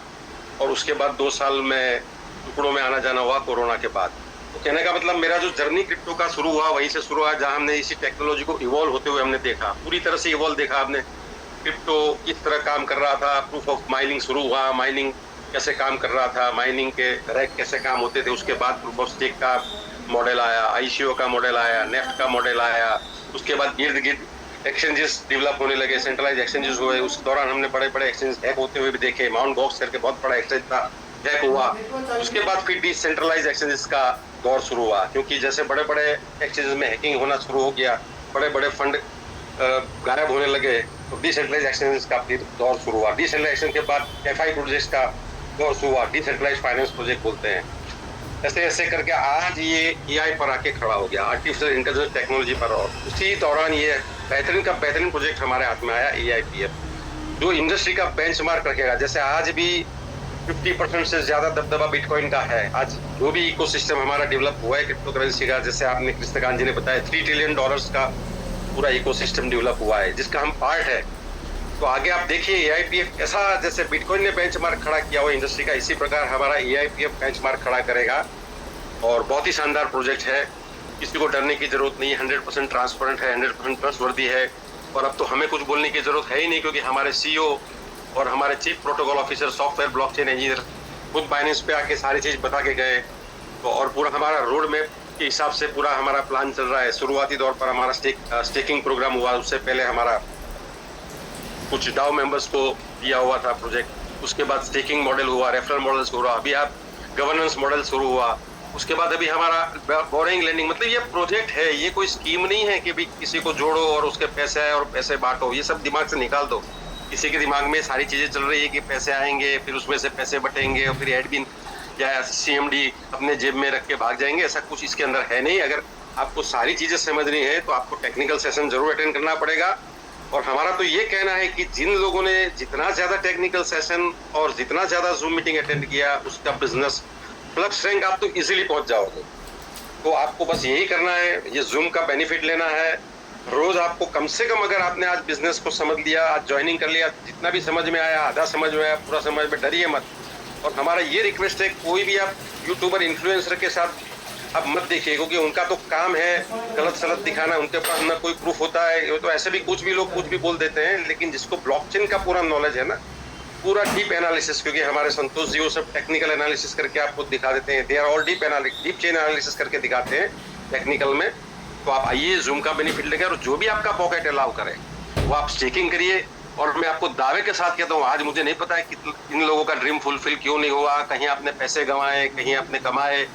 और उसके बाद 2 साल में टुकड़ों में आना जाना हुआ कोरोना के बाद। तो कहने का मतलब मेरा जो जर्नी क्रिप्टो का शुरू हुआ वहीं से शुरू हुआ, जहाँ हमने इसी टेक्नोलॉजी को इवॉल्व होते हुए हमने देखा, पूरी तरह से इवॉल्व देखा आपने। क्रिप्टो किस तरह काम कर रहा था, प्रूफ ऑफ माइनिंग शुरू हुआ, माइनिंग कैसे काम कर रहा था, माइनिंग के रैक कैसे काम होते थे, उसके बाद प्रूफ ऑफ स्टेक का मॉडल आया, आईसीओ का मॉडल आया, नेफ्ट का मॉडल आया, उसके बाद गिर्द गिर्द एक्सचेंजेस डेवलप होने लगे, सेंट्रलाइज एक्सचेंजेस हुए। उस दौरान हमने बड़े बड़े एक्सचेंज हैक होते हुए भी देखे। माउंट गॉक्स करके बहुत बड़ा एक्सचेंज था, हैक हुआ। उसके बाद फिर डिसेंट्रलाइज एक्सचेंजेस का दौर शुरू हुआ, क्योंकि जैसे बड़े बड़े एक्सचेंजेस में हैकिंग होना शुरू हो गया, बड़े बड़े फंड गायब होने लगे, तो डिसेंट्रलाइज एक्सचेंजेस का फिर दौर शुरू हुआ। डिसेंट्रलाइज एक्सचेंज के बाद एफआई प्रोजेक्ट का दौर शुरू हुआ, डिसेंट्रलाइज फाइनेंस प्रोजेक्ट बोलते हैं। ऐसे ऐसे करके आज ये एआई पर आके खड़ा हो गया, आर्टिफिशियल इंटेलिजेंस टेक्नोलॉजी पर। और उसी दौरान ये बेहतरीन का बेहतरीन प्रोजेक्ट हमारे हाथ में आया, AIPF, जो इंडस्ट्री का बेंचमार्क रखेगा। जैसे आज भी 50% से ज्यादा दबदबा बिटकॉइन का है। आज जो भी इकोसिस्टम हमारा डेवलप हुआ है क्रिप्टो करेंसी का, जैसे आपने कृष्णकांत जी ने बताया, $3 ट्रिलियन का पूरा इकोसिस्टम डेवलप हुआ है, जिसका हम पार्ट है। तो आगे आप देखिए AIPF ऐसा, जैसे बिटकॉइन ने बेंचमार्क खड़ा किया हुआ इंडस्ट्री का, इसी प्रकार हमारा AIPF बेंचमार्क खड़ा करेगा। और बहुत ही शानदार प्रोजेक्ट है, किसी को डरने की जरूरत नहीं है, 100% ट्रांसपेरेंट है, 100% ट्रस्टवर्दी है। और अब तो हमें कुछ बोलने की जरूरत है ही नहीं, क्योंकि हमारे CEO और हमारे chief protocol officer software blockchain engineer खुद बाइनेंस पे आके सारी चीज बता के गए। तो और पूरा हमारा रोड मैप के हिसाब से पूरा हमारा प्लान चल रहा है। शुरुआती दौर पर हमारा स्टेकिंग प्रोग्राम हुआ, उससे पहले हमारा कुछ डाउ मेंबर्स को दिया हुआ था प्रोजेक्ट, उसके बाद स्टेकिंग मॉडल हुआ, रेफरल मॉडल शुरू हुआ, अभी आप गवर्नेंस मॉडल शुरू हुआ, उसके बाद अभी हमारा बोरिंग लैंडिंग। मतलब ये प्रोजेक्ट है, ये कोई स्कीम नहीं है कि भी किसी को जोड़ो और उसके पैसे आए और पैसे बांटो, ये सब दिमाग से निकाल दो। किसी के दिमाग में सारी चीजें चल रही है कि पैसे आएंगे, फिर उसमें से पैसे बटेंगे और फिर एडमिन या CMD अपने जेब में रख के भाग जाएंगे, ऐसा कुछ इसके अंदर है नहीं। अगर आपको सारी चीजें समझनी है तो आपको टेक्निकल सेशन जरूर अटेंड करना पड़ेगा। और हमारा तो ये कहना है कि जिन लोगों ने जितना ज्यादा टेक्निकल सेशन और जितना ज्यादा जूम मीटिंग अटेंड किया, उसका बिजनेस प्लस रैंक आप तो इजीली पहुंच जाओगे। तो आपको बस यही करना है, ये जूम का बेनिफिट लेना है। रोज आपको कम से कम, अगर आपने आज बिजनेस को समझ लिया, आज ज्वाइनिंग कर लिया, जितना भी समझ में आया, आधा समझ में आया, पूरा समझ में, डरिए मत। और हमारा ये रिक्वेस्ट है, कोई भी आप यूट्यूबर इन्फ्लुएंसर के साथ आप मत देखिए, क्योंकि उनका तो काम है गलत सलत दिखाना, उनके पास ना कोई प्रूफ होता है। वो तो ऐसे भी कुछ भी लोग कुछ भी बोल देते हैं, लेकिन जिसको ब्लॉकचेन का पूरा नॉलेज है ना, पूरा डीप एनालिसिस, क्योंकि हमारे संतोष जी वो सब टेक्निकल एनालिसिस करके आपको दिखा देते हैं। They are all deep chain analysis करके दिखाते हैं टेक्निकल में। तो आप आइए, जूम का बेनिफिट लेकर, और जो भी आपका पॉकेट अलाउ करे वो आप स्टेकिंग करिए। और मैं आपको दावे के साथ कहता हूँ, आज मुझे नहीं पता है कि इन लोगों का ड्रीम फुलफिल क्यों नहीं हुआ, कहीं आपने पैसे गंवाए, कहीं आपने कमाए।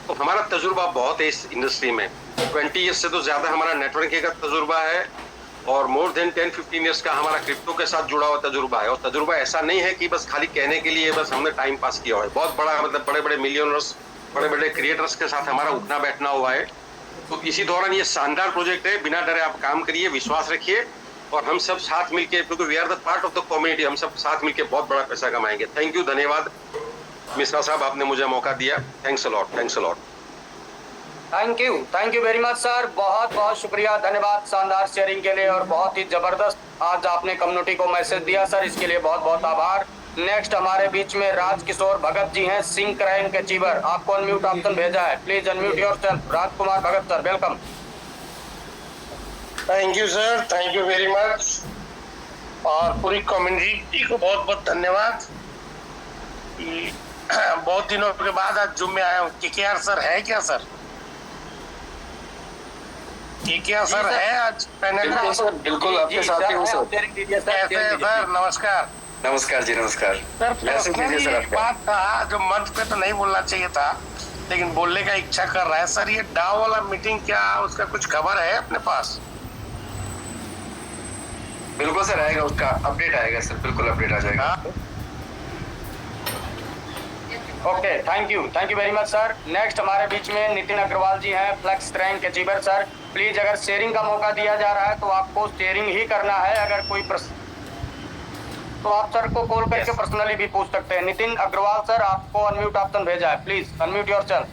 तो हमारा तजुर्बा बहुत है इस इंडस्ट्री में, 20 ईयर्स से तो ज्यादा हमारा नेटवर्किंग का तजुर्बा है, और मोर देन 10-15 ईयर्स का हमारा क्रिप्टो के साथ जुड़ा हुआ तजुर्बा है। और तजुर्बा ऐसा नहीं है कि बस खाली कहने के लिए बस हमने टाइम पास किया हुआ है, बहुत बड़ा, मतलब बड़े बड़े मिलियनर्स, बड़े बड़े क्रिएटर्स के साथ हमारा उठना बैठना हुआ है। तो इसी दौरान ये शानदार प्रोजेक्ट है, बिना डरे आप काम करिए, विश्वास रखिए, और हम सब साथ मिलके, क्योंकि we are the part of the community, हम सब साथ मिलके बहुत बड़ा पैसा कमाएंगे। थैंक यू, धन्यवाद मिश्रा साहब, आपने मुझे मौका दिया। Thanks a lot, thanks a lot. Thank you very much sir, बहुत बहुत शुक्रिया, धन्यवाद शानदार शेयरिंग के लिए, और बहुत ही जबरदस्त आज आपने कम्युनिटी को मैसेज दिया सर, इसके लिए बहुत बहुत आभार। नेक्स्ट हमारे बीच में राजकिशोर भगत जी हैं, सिंक रैंक अचीवर, आपको अनम्यूट ऑप्शन भेजा है, please unmute yourself. Rajkumar Bhagat sir, welcome. Thank you sir, thank you very much, और पूरी कम्युनिटी को बहुत बहुत धन्यवाद। बहुत दिनों के बाद आज जूम में आया हूँ। KKR सर है क्या सर? KKR सर है आज पैनल में? बिल्कुल आपके साथ ही हूँ सर। कैसे हैं सर? नमस्कार। नमस्कार जी, नमस्कार। सर पर्सनली एक बात था जो मंच पे तो नहीं बोलना चाहिए था, लेकिन बोलने का इच्छा कर रहा है सर। ये डाव वाला मीटिंग, क्या उसका कुछ खबर है अपने पास? बिल्कुल सर, आएगा, उसका अपडेट आएगा सर, बिल्कुल अपडेट आ जाएगा। Okay, thank you very much sir. Next हमारे बीच में नितिन अग्रवाल जी हैं, flex rank achiever. Sir please, अगर शेयरिंग का मौका दिया जा रहा है तो आपको शेयरिंग ही करना है। अगर कोई प्रश्न तो आप सर को कॉल करके पर्सनली भी पूछ सकते हैं। नितिन अग्रवाल सर, आपको अनम्यूट ऑप्शन भेजा है, please unmute yourself.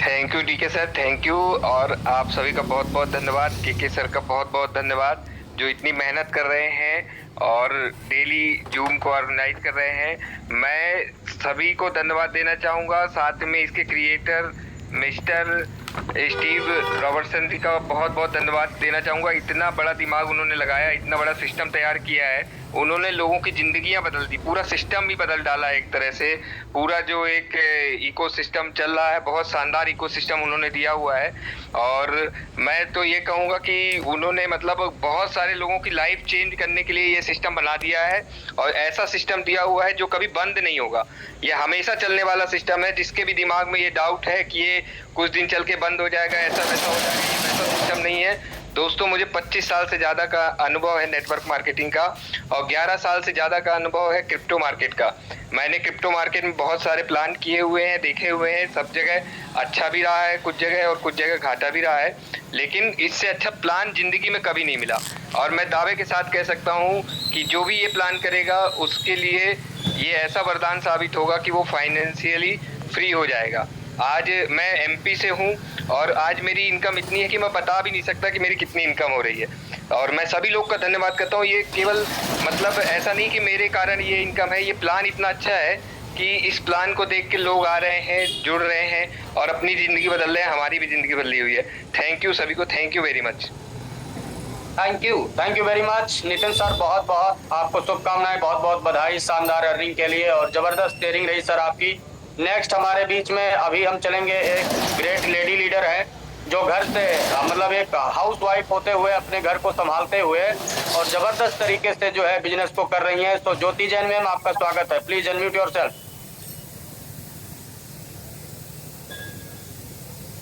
Thank you DK sir, thank you. और आप सभी का बहुत बहुत धन्यवाद, केके सर का बहुत बहुत धन्यवाद जो इतनी मेहनत कर रहे हैं और डेली जूम को ऑर्गेनाइज कर रहे हैं। मैं सभी को धन्यवाद देना चाहूँगा, साथ में इसके क्रिएटर मिस्टर स्टीव रॉबर्टसन जी का बहुत बहुत धन्यवाद देना चाहूँगा। इतना बड़ा दिमाग उन्होंने लगाया, इतना बड़ा सिस्टम तैयार किया है, उन्होंने लोगों की जिंदगियां बदल दी, पूरा सिस्टम भी बदल डाला एक तरह से। पूरा जो एक इकोसिस्टम चल रहा है, बहुत शानदार इकोसिस्टम उन्होंने दिया हुआ है। और मैं तो ये कहूँगा कि उन्होंने मतलब बहुत सारे लोगों की लाइफ चेंज करने के लिए ये सिस्टम बना दिया है और ऐसा सिस्टम दिया हुआ है जो कभी बंद नहीं होगा। ये हमेशा चलने वाला सिस्टम है। जिसके भी दिमाग में ये डाउट है कि ये कुछ दिन चल के बंद हो जाएगा, ऐसा वैसा हो जाएगा, ये वैसा सिस्टम नहीं है दोस्तों। मुझे 25 साल से ज़्यादा का अनुभव है नेटवर्क मार्केटिंग का और 11 साल से ज़्यादा का अनुभव है क्रिप्टो मार्केट का। मैंने क्रिप्टो मार्केट में बहुत सारे प्लान किए हुए हैं, देखे हुए हैं। सब जगह अच्छा भी रहा है कुछ जगह और कुछ जगह घाटा भी रहा है, लेकिन इससे अच्छा प्लान ज़िंदगी में कभी नहीं मिला। और मैं दावे के साथ कह सकता हूँ कि जो भी ये प्लान करेगा उसके लिए ये ऐसा वरदान साबित होगा कि वो फाइनेंशियली फ्री हो जाएगा। आज मैं एमपी से हूँ और आज मेरी इनकम इतनी है कि मैं बता भी नहीं सकता कि मेरी कितनी इनकम हो रही है। और मैं सभी लोग का धन्यवाद करता हूँ। ये केवल मतलब ऐसा नहीं कि मेरे कारण ये इनकम है, ये प्लान इतना अच्छा है कि इस प्लान को देख के लोग आ रहे हैं, जुड़ रहे हैं और अपनी ज़िंदगी बदल रहे हैं। हमारी भी ज़िंदगी बदली हुई है। थैंक यू सभी को, thank you very much. Thank you very much Nitin sir, बहुत बहुत आपको शुभकामनाएं, बहुत बहुत बधाई शानदार अर्निंग के लिए और जबरदस्त शेयरिंग रही सर आपकी। नेक्स्ट हमारे बीच में अभी हम चलेंगे, एक ग्रेट लेडी लीडर है जो घर से मतलब एक हाउस वाइफ होते हुए अपने घर को संभालते हुए और जबरदस्त तरीके से जो है बिजनेस को कर रही हैं। तो ज्योति जैन मैम, आपका स्वागत है, please unmute yourself.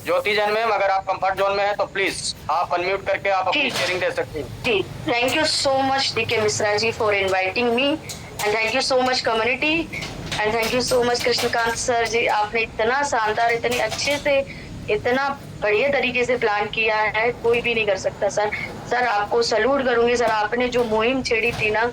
Jyoti Jain ma'am, अगर आप कंफर्ट जोन में हैं तो प्लीज आप अनम्यूट करके आप अपनी शेयरिंग दे सकती हैं। जी, thank you so much DK Mishra ji for inviting me and thank you so much community and thank you so much Krishnakant sir ji. आपने इतना शानदार, इतने अच्छे से, इतना बढ़िया तरीके से प्लान किया है, कोई भी नहीं कर सकता सर। सर आपको सैल्यूट करूंगी सर, आपने जो मुहिम छेड़ी थी ना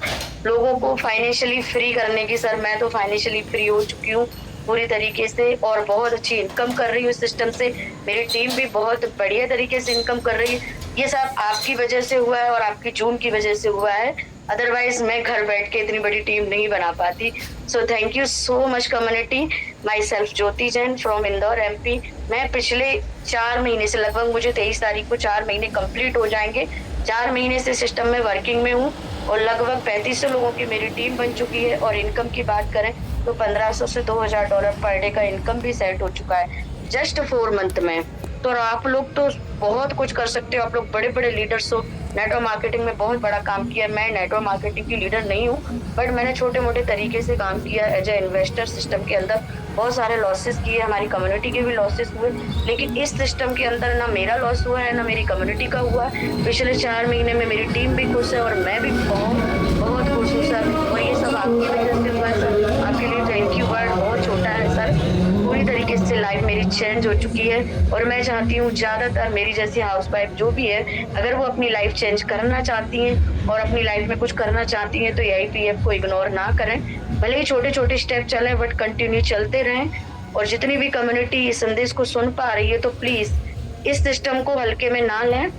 लोगों को फाइनेंशियली फ्री करने की, सर मैं तो फाइनेंशियली फ्री हो चुकी हूँ पूरी तरीके से और बहुत अच्छी इनकम कर रही हूँ इस सिस्टम से। मेरी टीम भी बहुत बढ़िया तरीके से इनकम कर रही है। ये सब आपकी वजह से हुआ है और आपकी जूम की वजह से हुआ है, अदरवाइज मैं घर बैठ के इतनी बड़ी टीम नहीं बना पाती। सो thank you so much community. My self Jyoti Jain from Indore MP. मैं पिछले 4 महीने से, लगभग मुझे 23 तारीख को 4 महीने कंप्लीट हो जाएंगे, 4 महीने से सिस्टम में वर्किंग में हूँ और लगभग 3500 लोगों की मेरी टीम बन चुकी है। और इनकम की बात करें तो $1500 से $2000 पर डे का इनकम भी सेट हो चुका है जस्ट 4 मंथ में। तो आप लोग तो बहुत कुछ कर सकते हो, आप लोग बड़े बड़े लीडर्स हो। नेटवर्क मार्केटिंग में बहुत बड़ा काम किया। मैं नेटवर्क मार्केटिंग की लीडर नहीं हूँ, बट मैंने छोटे मोटे तरीके से काम किया एज ए इन्वेस्टर। सिस्टम के अंदर बहुत सारे लॉसेस किए, हमारी कम्युनिटी के भी लॉसेस हुए, लेकिन इस सिस्टम के अंदर ना मेरा लॉस हुआ है ना मेरी कम्युनिटी का हुआ है। पिछले 4 महीने में मेरी टीम भी खुश है और मैं भी बहुत खुश हूँ सर। और ये सब आपकी वजह से हुआ है सर, आपके लिए थैंक यू वर्ड बहुत छोटा है सर। पूरी तरीके से लाइफ मेरी चेंज हो चुकी है और मैं चाहती हूँ ज़्यादातर मेरी जैसी हाउसवाइफ जो भी है, अगर वो अपनी लाइफ चेंज करना चाहती हैं और अपनी लाइफ में कुछ करना चाहती हैं तो AIPF को इग्नोर ना करें। भले ही छोटे छोटे स्टेप चलें बट कंटिन्यू चलते रहें। और जितनी भी कम्युनिटी इस संदेश को सुन पा रही है तो प्लीज़ इस सिस्टम को हल्के में ना लें।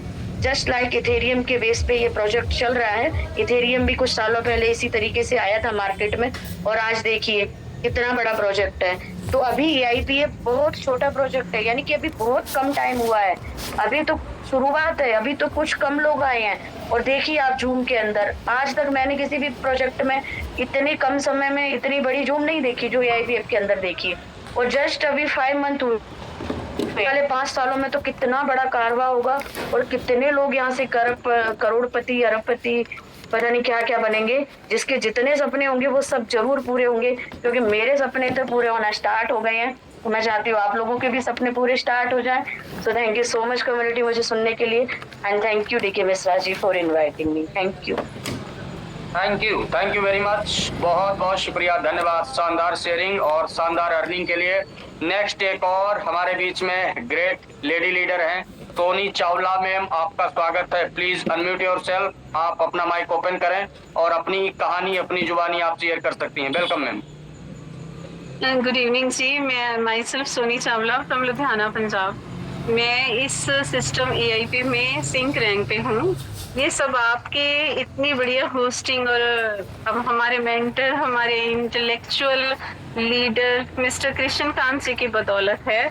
जस्ट लाइक इथेरियम के बेस पे ये प्रोजेक्ट चल रहा है। इथेरियम भी कुछ सालों पहले इसी तरीके से आया था मार्केट में और आज देखिए कितना बड़ा प्रोजेक्ट है। तो अभी AIPF बहुत छोटा प्रोजेक्ट है, यानी कि अभी बहुत कम टाइम हुआ है, अभी तो शुरुआत है, अभी तो कुछ कम लोग आए हैं। और देखिए आप जूम के अंदर, आज तक मैंने किसी भी प्रोजेक्ट में इतने कम समय में इतनी बड़ी जूम नहीं देखी जो AIPF के अंदर देखी। और जस्ट अभी 5 मंथ हुए, पहले 5 सालों में तो कितना बड़ा कारवा होगा और कितने लोग यहाँ से करोड़पति अरबपति पता नहीं क्या क्या बनेंगे। जिसके जितने सपने होंगे वो सब जरूर पूरे होंगे, क्योंकि मेरे सपने तो पूरे होना स्टार्ट हो गए हैं। तो मैं चाहती हूँ आप लोगों के भी सपने पूरे स्टार्ट हो जाएं। So thank you so much community मुझे सुनने के लिए and thank you DK Mishra ji for inviting me. Thank you. Thank you very much, बहुत बहुत शुक्रिया, धन्यवाद शानदार शेयरिंग और शानदार अर्निंग के लिए। नेक्स्ट एक और हमारे बीच में ग्रेट लेडी लीडर हैं टोनी चावला मैम, आपका स्वागत है। प्लीज अनम्यूट योरसेल्फ, आप अपना माइक ओपन करें और अपनी कहानी अपनी जुबानी आप शेयर कर सकती हैं। Welcome ma'am. Good evening ji, मैं myself Soni Chawla from Ludhiana Punjab. मैं इस सिस्टम EIP में सिंक रैंक पे हूँ। ये सब आपके इतनी बढ़िया होस्टिंग और अब हमारे मेंटर, हमारे intellectual leader mister Krishna Kant ji की बदौलत है।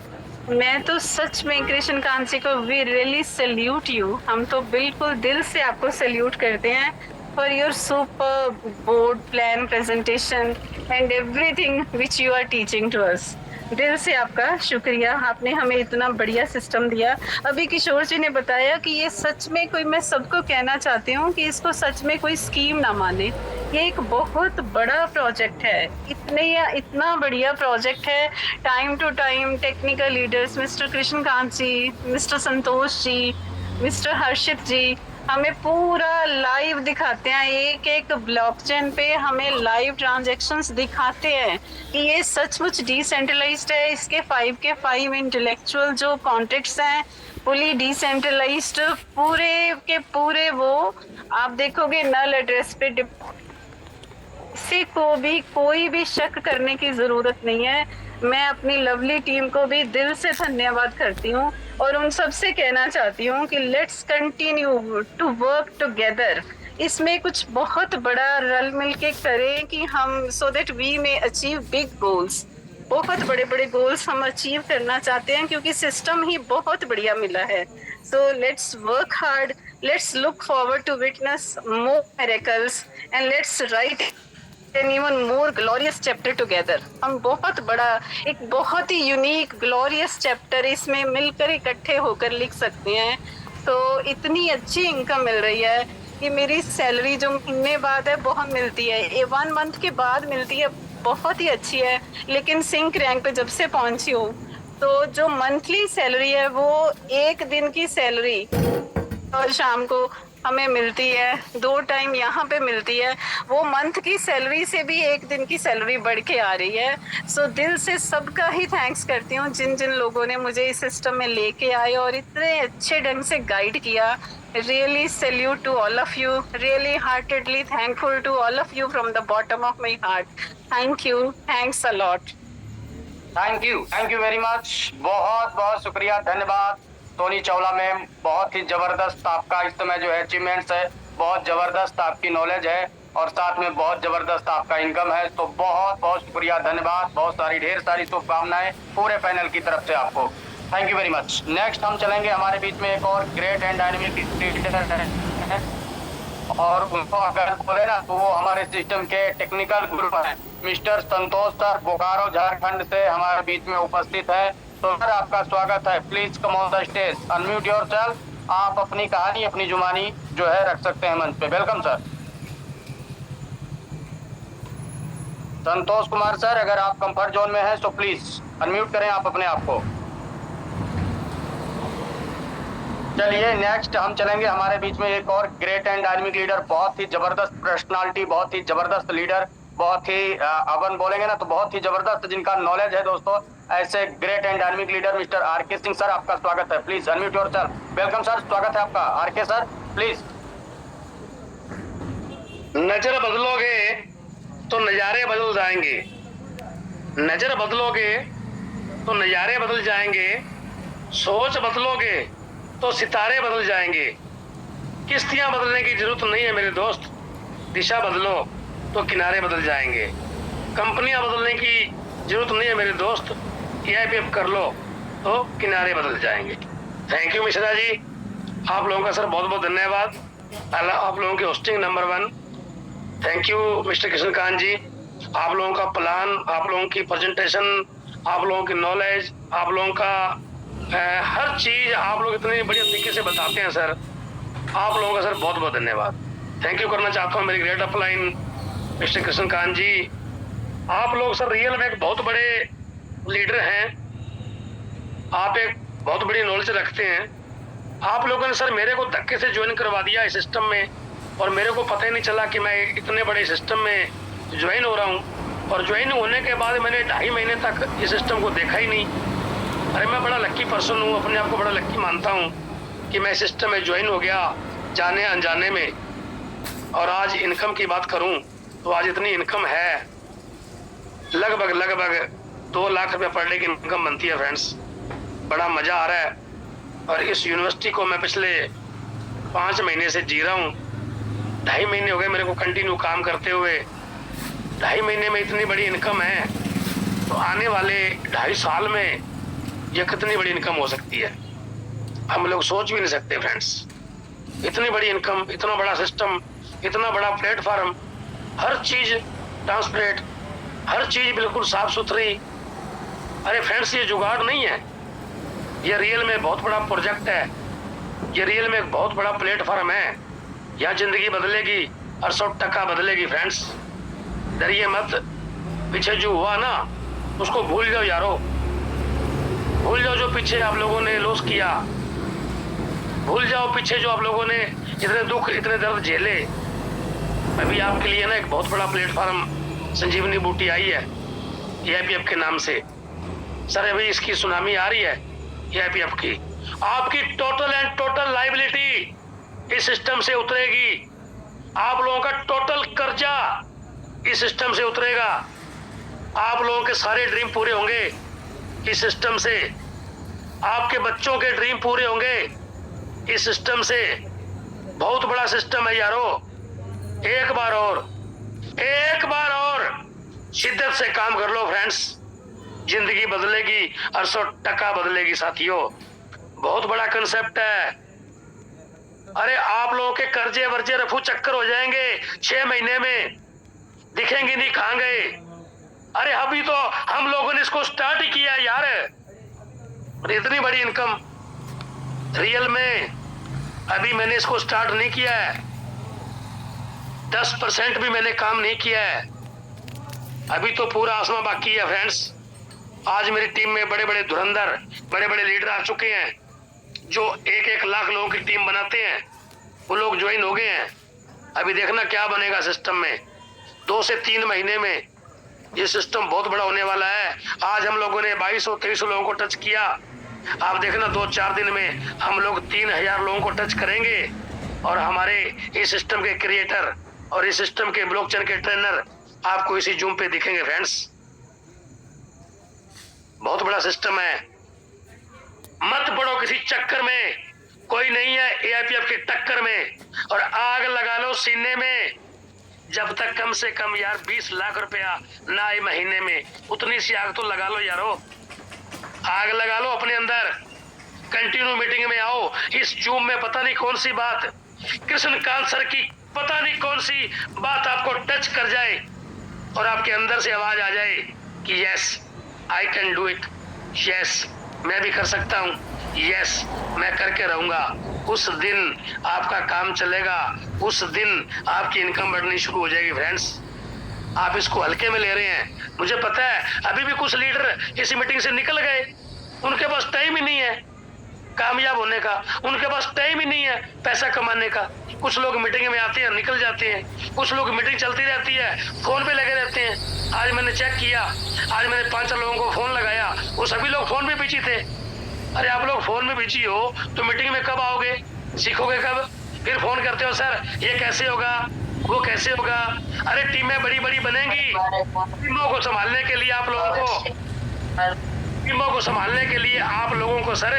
मैं तो सच में कृष्ण कांत जी को वी रियली सैल्यूट यू, हम तो बिल्कुल दिल से आपको सैल्यूट करते हैं for your super board plan presentation and everything which you are teaching to us. दिल से आपका शुक्रिया, आपने हमें इतना बढ़िया सिस्टम दिया। अभी किशोर जी ने बताया कि ये सच में कोई, मैं सबको कहना चाहती हूँ कि इसको सच में कोई स्कीम ना माने, ये एक बहुत बड़ा प्रोजेक्ट है, इतना बढ़िया प्रोजेक्ट है। Time to time technical leaders mister Krishna Kant ji, mister Santosh ji, mister Harshit ji हमें पूरा लाइव दिखाते हैं, एक एक ब्लॉकचेन पे हमें लाइव ट्रांजैक्शंस दिखाते हैं कि ये सचमुच डिसेंट्रलाइज्ड है। इसके 5 के 5 इंटेलेक्चुअल जो कॉन्ट्रैक्ट्स हैं फुली डिसेंट्रलाइज्ड, पूरे के पूरे वो आप देखोगे नल एड्रेस पे। किसी को भी कोई भी शक करने की जरूरत नहीं है। मैं अपनी लवली टीम को भी दिल से धन्यवाद करती हूँ और उन सब से कहना चाहती हूँ कि let's continue to work together. इसमें कुछ बहुत बड़ा रल मिल के करें कि हम so that we may achieve big goals. बहुत बड़े बड़े गोल्स हम अचीव करना चाहते हैं क्योंकि सिस्टम ही बहुत बढ़िया मिला है। So let's work hard, let's look forward to witness more miracles and let's write an even more glorious chapter together। हम बहुत बड़ा, एक बहुत ही यूनिक ग्लोरियस चैप्टर इसमें मिलकर इकट्ठे होकर लिख सकते हैं। तो इतनी अच्छी इनकम मिल रही है कि मेरी सैलरी जो महीने बाद है बहुत मिलती है, ये 1 मंथ के बाद मिलती है, बहुत ही अच्छी है। लेकिन सिंक रैंक पे जब से पहुंची हूँ तो जो मंथली सैलरी है वो 1 दिन की सैलरी और शाम को हमें मिलती है, 2 टाइम यहाँ पे मिलती है, वो मंथ की सैलरी से भी 1 दिन की सैलरी बढ़ के आ रही है। सो दिल से सबका ही थैंक्स करती हूँ जिन जिन लोगों ने मुझे इस सिस्टम में लेके आए और इतने अच्छे ढंग से गाइड किया। Really salute to all of you, really heartedly thankful to all of you from the bottom of my heart. Thank you, thanks a lot. Thank you very much, बहुत बहुत शुक्रिया, धन्यवाद टोनी चावला मैम। बहुत ही जबरदस्त आपका इस समय जो है अचीवमेंट्स है, बहुत जबरदस्त आपकी नॉलेज है और साथ में बहुत जबरदस्त आपका इनकम है। तो बहुत बहुत शुक्रिया, धन्यवाद, बहुत सारी ढेर सारी शुभकामनाएं पूरे पैनल की तरफ से आपको। Thank you very much. Next हम चलेंगे, हमारे बीच में एक और ग्रेट एंड डायनेमिक लीडर है और उनको अगर बोले ना तो वो हमारे सिस्टम के टेक्निकल गुरु हैं मिस्टर संतोष सर, बोकारो झारखंड से हमारे बीच में उपस्थित है। तो सर आपका स्वागत है, please come on the stage, unmute yourself, आप अपनी कहानी अपनी जुबानी जो है रख सकते हैं मंच पे। Welcome sir. Santosh Kumar sir, अगर आप कंफर्ट जोन में हैं तो प्लीज अनम्यूट करें आप अपने आप को। चलिए नेक्स्ट हम चलेंगे, हमारे बीच में एक और ग्रेट एंड डायनेमिक लीडर, बहुत ही जबरदस्त पर्सनालिटी, बहुत ही जबरदस्त लीडर, बहुत ही अपन बोलेंगे ना तो बहुत ही जबरदस्त जिनका नॉलेज है दोस्तों, ऐसे great and dynamic leader mister RK Singh sir, आपका स्वागत है, please unmute yourself. Welcome sir, स्वागत है आपका। RK sir please. नजर बदलोगे तो नजारे बदल जाएंगे, नजर बदलोगे तो नजारे बदल जाएंगे, सोच बदलोगे तो सितारे बदल जाएंगे। किश्तियां बदलने की जरूरत नहीं है मेरे दोस्त, दिशा बदलो तो किनारे बदल जाएंगे। कंपनियां बदलने की जरूरत नहीं है मेरे दोस्त, EIP कर लो तो किनारे बदल जाएंगे। थैंक यू मिश्रा जी, आप लोगों का सर बहुत बहुत धन्यवाद, आप लोगों की hosting number 1। Thank you mister Krishnakant ji, आप लोगों का प्लान, आप लोगों की प्रेजेंटेशन, आप लोगों की नॉलेज, आप लोगों का हर चीज आप लोग इतने बढ़िया तरीके से बताते हैं सर, आप लोगों का सर बहुत बहुत धन्यवाद। थैंक यू करना चाहता हूँ मेरी great upline mister Krishnakant ji. आप लोग सर रियल में एक बहुत बड़े लीडर हैं, आप एक बहुत बड़ी नॉलेज रखते हैं। आप लोगों ने सर मेरे को धक्के से ज्वाइन करवा दिया इस सिस्टम में, और मेरे को पता ही नहीं चला कि मैं इतने बड़े सिस्टम में ज्वाइन हो रहा हूँ। और ज्वाइन होने के बाद मैंने 2.5 महीने तक इस सिस्टम को देखा ही नहीं। अरे मैं बड़ा लक्की पर्सन हूँ, अपने आप को बड़ा लक्की मानता हूँ कि मैं सिस्टम में ज्वाइन हो गया जाने अनजाने में। और आज इनकम की बात करूँ तो आज इतनी इनकम है, लगभग 2 लाख रुपये पर डे की इनकम बनती है फ्रेंड्स। बड़ा मज़ा आ रहा है। और इस यूनिवर्सिटी को मैं पिछले 5 महीने से जी रहा हूँ। 2.5 महीने हो गए मेरे को कंटिन्यू काम करते हुए। 2.5 महीने में इतनी बड़ी इनकम है, तो आने वाले 2.5 साल में यह कितनी बड़ी इनकम हो सकती है, हम लोग सोच भी नहीं सकते फ्रेंड्स। इतनी बड़ी इनकम, इतना बड़ा सिस्टम, इतना बड़ा प्लेटफॉर्म, हर चीज़ ट्रांसपेरेंट, हर चीज़ बिल्कुल साफ सुथरी। अरे फ्रेंड्स, ये जुगाड़ नहीं है, ये रियल में बहुत बड़ा प्रोजेक्ट है, ये रियल में एक बहुत बड़ा प्लेटफॉर्म है। यहाँ जिंदगी बदलेगी और 100% बदलेगी फ्रेंड्स। डरिए मत, पीछे जो हुआ ना उसको भूल जाओ यारो, भूल जाओ जो पीछे आप लोगों ने लॉस किया, भूल जाओ पीछे जो आप लोगों ने इतने दुख इतने दर्द झेले। अभी आपके लिए ना एक बहुत बड़ा प्लेटफॉर्म संजीवनी बूटी आई है AIPF के नाम से। सर अभी इसकी सुनामी आ रही है AIPF की। आपकी टोटल एंड टोटल लाइबिलिटी इस सिस्टम से उतरेगी, आप लोगों का टोटल कर्जा इस सिस्टम से उतरेगा, आप लोगों के सारे ड्रीम पूरे होंगे इस सिस्टम से, आपके बच्चों के ड्रीम पूरे होंगे इस सिस्टम से। बहुत बड़ा सिस्टम है यारो। एक बार और शिद्दत से काम कर लो फ्रेंड्स, जिंदगी बदलेगी और 100% बदलेगी साथियों। बहुत बड़ा कंसेप्ट है। अरे आप लोगों के कर्जे वर्जे रफू चक्कर हो जाएंगे 6 महीने में, दिखेंगे नहीं कहां गए। अरे अभी तो हम लोगों ने इसको स्टार्ट ही किया यार। और इतनी बड़ी इनकम रियल में अभी मैंने इसको स्टार्ट नहीं किया है, 10% भी मैंने काम नहीं किया है, अभी तो पूरा आसमां बाकी है फ्रेंड्स। आज मेरी टीम में बड़े बड़े धुरंधर, बड़े बड़े लीडर आ चुके हैं जो 1-1 लाख लोगों की टीम बनाते हैं, वो लोग ज्वाइन हो गए हैं। अभी देखना क्या बनेगा सिस्टम में। 2 से 3 महीने में ये सिस्टम बहुत बड़ा होने वाला है। आज हम लोगों ने 2200-2300 लोगों को टच किया, आप देखना 2-4 दिन में हम लोग 3000 लोगों को टच करेंगे। और हमारे इस सिस्टम के क्रिएटर और इस सिस्टम के ब्लॉकचेन के ट्रेनर आपको इसी जूम पे दिखेंगे फ्रेंड्स। बहुत बड़ा सिस्टम है, मत पड़ो किसी चक्कर में, कोई नहीं है AIPF की टक्कर में। और आग लगा लो सीने में, जब तक कम से कम यार 20 लाख रुपया ना आए महीने में, उतनी सी आग तो लगा लो यारो। आग लगा लो अपने अंदर, कंटिन्यू मीटिंग में आओ। इस जूम में पता नहीं कौन सी बात कृष्णकांत सर की, पता नहीं कौन सी बात आपको टच कर जाए और आपके अंदर से आवाज आ जाए कि yes I can do it, yes मैं भी कर सकता हूँ, यस मैं करके रहूंगा। उस दिन आपका काम चलेगा, उस दिन आपकी इनकम बढ़नी शुरू हो जाएगी फ्रेंड्स। आप इसको हल्के में ले रहे हैं, मुझे पता है। अभी भी कुछ लीडर इस मीटिंग से निकल गए, उनके पास टाइम ही नहीं है कामयाब होने का, उनके पास टाइम ही नहीं है पैसा कमाने का। कुछ लोग मीटिंग में आते हैं निकल जाते हैं, कुछ लोग मीटिंग चलती रहती है फोन पे लगे रहते हैं। आज मैंने चेक किया, आज मैंने 5 लोगों को फोन लगाया, वो सभी लोग फोन में बिजी थे। अरे आप लोग फोन में बिजी हो तो मीटिंग में कब आओगे, सीखोगे कब? फिर फोन करते हो सर ये कैसे होगा, वो कैसे होगा। अरे टीमें बड़ी बड़ी बनेंगी, टीमों को संभालने के लिए आप लोगों को, टीमों को संभालने के लिए आप लोगों को सर